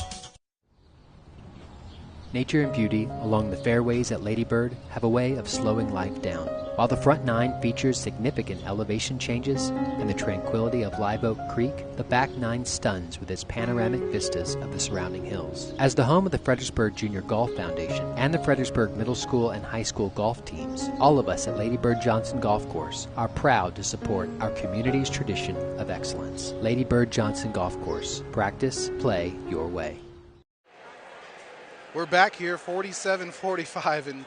Nature and beauty along the fairways at Lady Bird have a way of slowing life down. While the front nine features significant elevation changes and the tranquility of Live Oak Creek, the back nine stuns with its panoramic vistas of the surrounding hills. As the home of the Fredericksburg Junior Golf Foundation and the Fredericksburg Middle School and High School golf teams, all of us at Lady Bird Johnson Golf Course are proud to support our community's tradition of excellence. Lady Bird Johnson Golf Course. Practice, play your way. We're back here, 47-45, and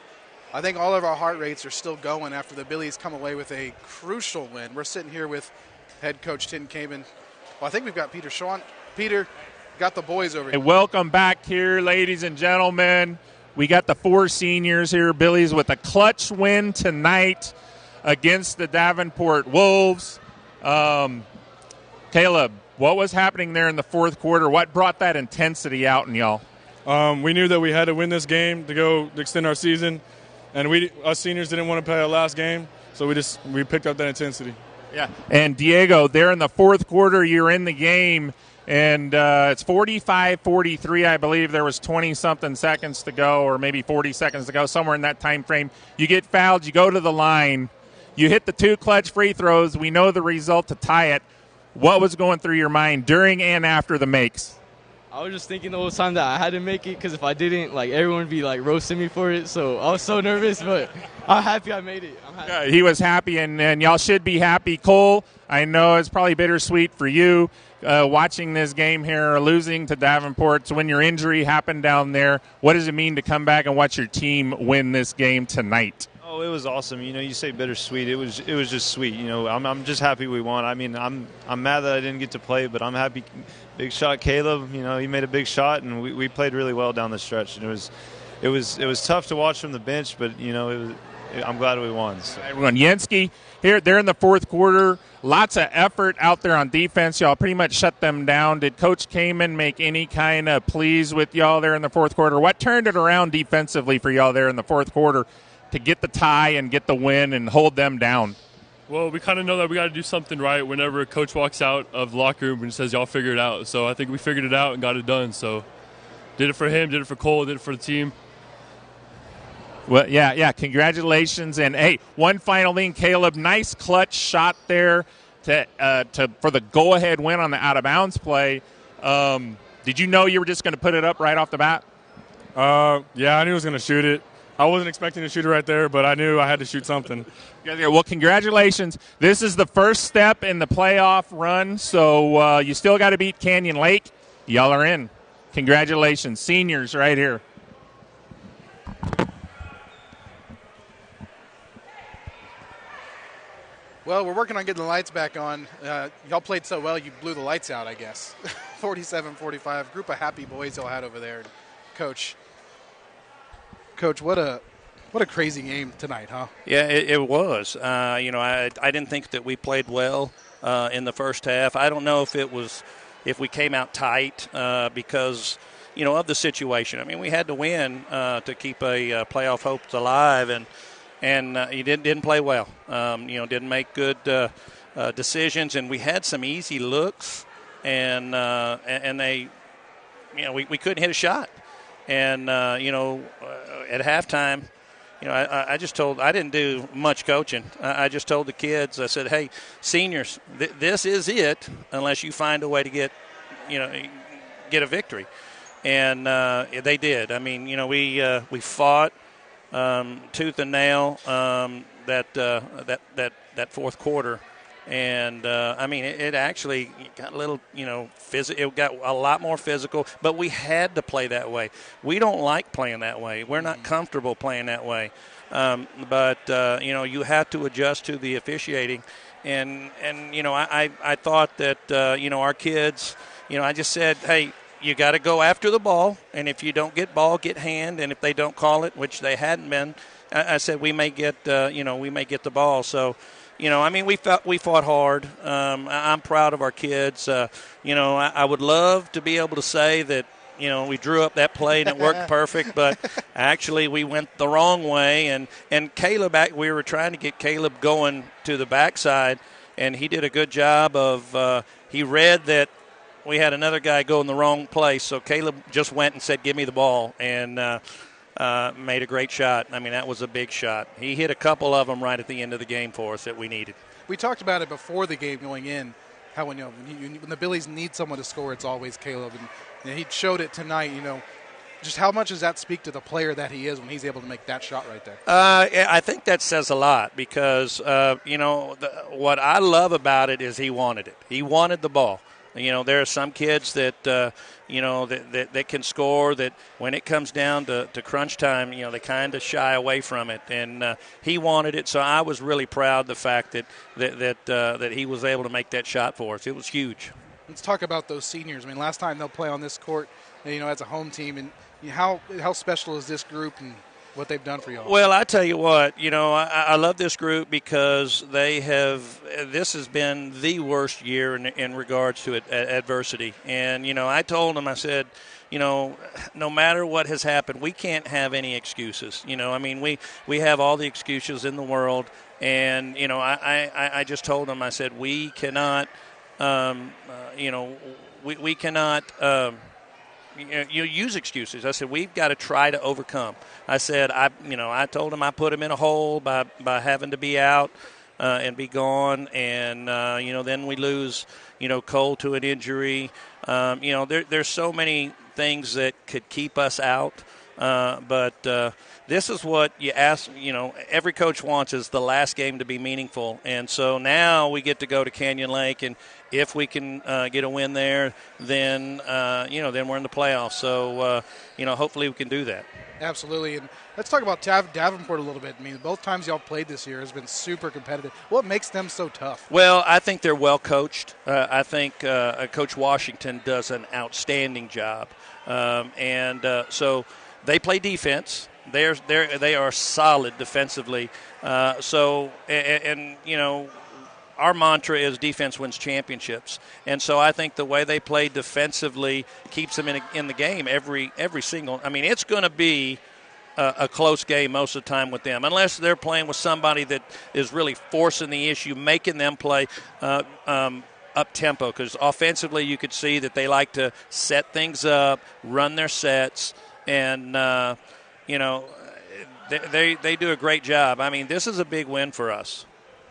I think all of our heart rates are still going after the Billies come away with a crucial win. We're sitting here with head coach Tim Kamen. Well, I think we've got Peter Shawn. Peter, got the boys over here. Hey, welcome back here, ladies and gentlemen. We got the four seniors here, Billies, with a clutch win tonight against the Davenport Wolves. Caleb, what was happening there in the fourth quarter? What brought that intensity out in y'all? We knew that we had to win this game to extend our season, and us seniors didn't want to play our last game, so we picked up that intensity. Yeah. And Diego, there in the fourth quarter, you're in the game, and it's 45-43, I believe. There was 20-something seconds to go, or maybe 40 seconds to go, somewhere in that time frame. You get fouled, you go to the line, you hit the two clutch free throws. We know the result to tie it. What was going through your mind during and after the makes? I was just thinking the whole time that I had to make it, because if I didn't, everyone would be roasting me for it. So I was so nervous, but I'm happy I made it. I'm happy. Yeah, he was happy, and y'all should be happy. Cole, I know it's probably bittersweet for you watching this game here, losing to Davenport. So when your injury happened down there, what does it mean to come back and watch your team win this game tonight? Oh, it was awesome. You say bittersweet. It was just sweet. I'm just happy we won. I mean, I'm mad that I didn't get to play, but I'm happy. Big shot, Caleb. He made a big shot, and we played really well down the stretch. And it was tough to watch from the bench, but I'm glad we won. So. Everyone, Yansky here. They're in the fourth quarter. Lots of effort out there on defense. Y'all pretty much shut them down. Did Coach Kamen make any kind of pleas with y'all there in the fourth quarter? What turned it around defensively for y'all there in the fourth quarter to get the tie and get the win and hold them down? Well, we kind of know that we got to do something right whenever a coach walks out of the locker room and says, y'all figure it out. So I think we figured it out and got it done. So did it for him, did it for Cole, did it for the team. Well, yeah. Congratulations, and hey, one final thing, Caleb. Nice clutch shot there for the go-ahead win on the out-of-bounds play. Did you know you were just going to put it up right off the bat? Yeah, I knew I was going to shoot it. I wasn't expecting to shoot it right there, but I knew I had to shoot something. Well, congratulations. This is the first step in the playoff run, so you still got to beat Canyon Lake. Y'all are in. Congratulations. Seniors right here. Well, we're working on getting the lights back on. Y'all played so well, you blew the lights out, I guess. 47-45. Group of happy boys y'all had over there. Coach, what a crazy game tonight, huh? Yeah, it was. I didn't think that we played well in the first half. I don't know if we came out tight because of the situation. I mean, we had to win to keep a playoff hopes alive, and he didn't play well. Didn't make good decisions, and we had some easy looks, and they, we couldn't hit a shot. And at halftime, I didn't do much coaching. I just told the kids, I said, hey, seniors, this is it unless you find a way to get a victory. And they did. I mean, we fought tooth and nail that fourth quarter. And, it actually got a little, it got a lot more physical, but we had to play that way. We don't like playing that way. We're not comfortable playing that way. But you have to adjust to the officiating. And I thought that, our kids, I just said, hey, you got to go after the ball. And if you don't get ball, get hand. And if they don't call it, which they hadn't been, I said we may get the ball. So, we fought hard. I'm proud of our kids. I would love to be able to say that, we drew up that play and it worked perfect, but actually we went the wrong way. And Caleb, we were trying to get Caleb going to the backside, and he did a good job of he read that we had another guy go in the wrong place, so Caleb just went and said, give me the ball, and made a great shot. I mean, that was a big shot. He hit a couple of them right at the end of the game for us that we needed. We talked about it before the game going in, how when the Billies need someone to score, it's always Caleb. And he showed it tonight, Just how much does that speak to the player that he is when he's able to make that shot right there? I think that says a lot because, what I love about it is he wanted it. He wanted the ball. There are some kids that, that can score that when it comes down to crunch time, they kind of shy away from it. And he wanted it, so I was really proud of the fact that he was able to make that shot for us. It was huge. Let's talk about those seniors. I mean, last time they'll play on this court, as a home team. And how special is this group and what they've done for y'all? Well, I tell you what, I love this group because this has been the worst year in regards to adversity. And, I told them, I said, no matter what has happened, we can't have any excuses. We have all the excuses in the world. And, I just told them, I said, we cannot, we cannot you use excuses. I said, we've got to try to overcome. I said, I told him I put him in a hole by having to be out and be gone. And, then we lose, Cole to an injury. There's so many things that could keep us out. But this is what you ask, every coach wants is the last game to be meaningful. And so now we get to go to Canyon Lake, and if we can get a win there, then, then we're in the playoffs. So, hopefully we can do that. Absolutely. And let's talk about Davenport a little bit. I mean, both times y'all played this year has been super competitive. What makes them so tough? Well, I think they're well coached. I think Coach Washington does an outstanding job. So they play defense. They are solid defensively. Our mantra is defense wins championships, and so I think the way they play defensively keeps them in the game every single. I mean, it's going to be a close game most of the time with them, unless they're playing with somebody that is really forcing the issue, making them play up tempo. Because offensively, you could see that they like to set things up, run their sets, and they do a great job. I mean, this is a big win for us.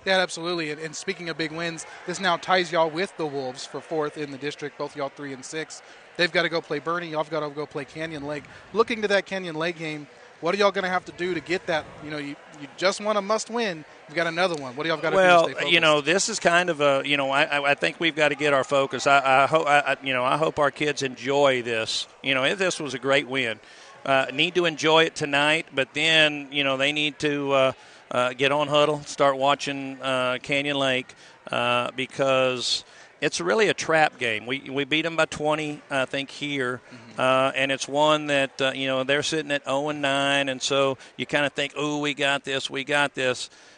Yeah, absolutely. And speaking of big wins, this now ties y'all with the Wolves for 4th in the district, both y'all 3 and 6. They've got to go play Bernie. Y'all have got to go play Canyon Lake. Looking to that Canyon Lake game, what are y'all going to have to do to get that? You just want a must win. You've got another one. What do y'all got to do to stay focused? Well, this is kind of a, I think we've got to get our focus. I hope our kids enjoy this. This was a great win. Need to enjoy it tonight, but then, they need to get on huddle, start watching Canyon Lake because it's really a trap game. We beat them by 20, I think, here, and it's one that, they're sitting at 0-9, and so you kind of think, oh, we got this.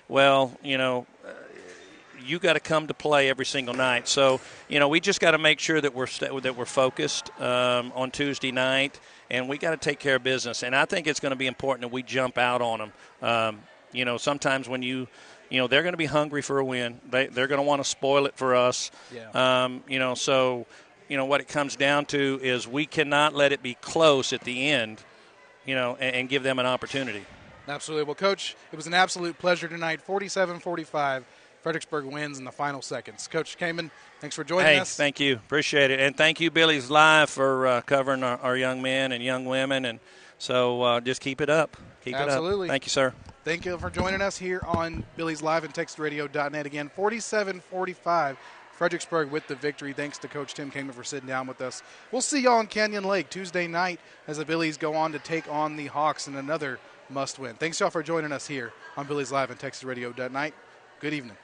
Well, you got to come to play every single night. So, we just got to make sure that we're focused on Tuesday night, and we got to take care of business. And I think it's going to be important that we jump out on them. Sometimes when they're going to be hungry for a win. They're going to want to spoil it for us. Yeah. So what it comes down to is we cannot let it be close at the end, and give them an opportunity. Absolutely. Well, Coach, it was an absolute pleasure tonight. 47-45, Fredericksburg wins in the final seconds. Coach Kamen, thanks for joining us. Thank you. Appreciate it. And thank you, BilliesLive, for covering our young men and young women. And so just keep it up. Keep Absolutely. it up. Thank you, sir. Thank you for joining us here on BilliesLive and TextRadio.net. Again, 47-45, Fredericksburg with the victory. Thanks to Coach Tim Kamen for sitting down with us. We'll see y'all in Canyon Lake Tuesday night as the Billies go on to take on the Hawks in another must-win. Thanks y'all for joining us here on BilliesLive and TextRadio.net. Good evening.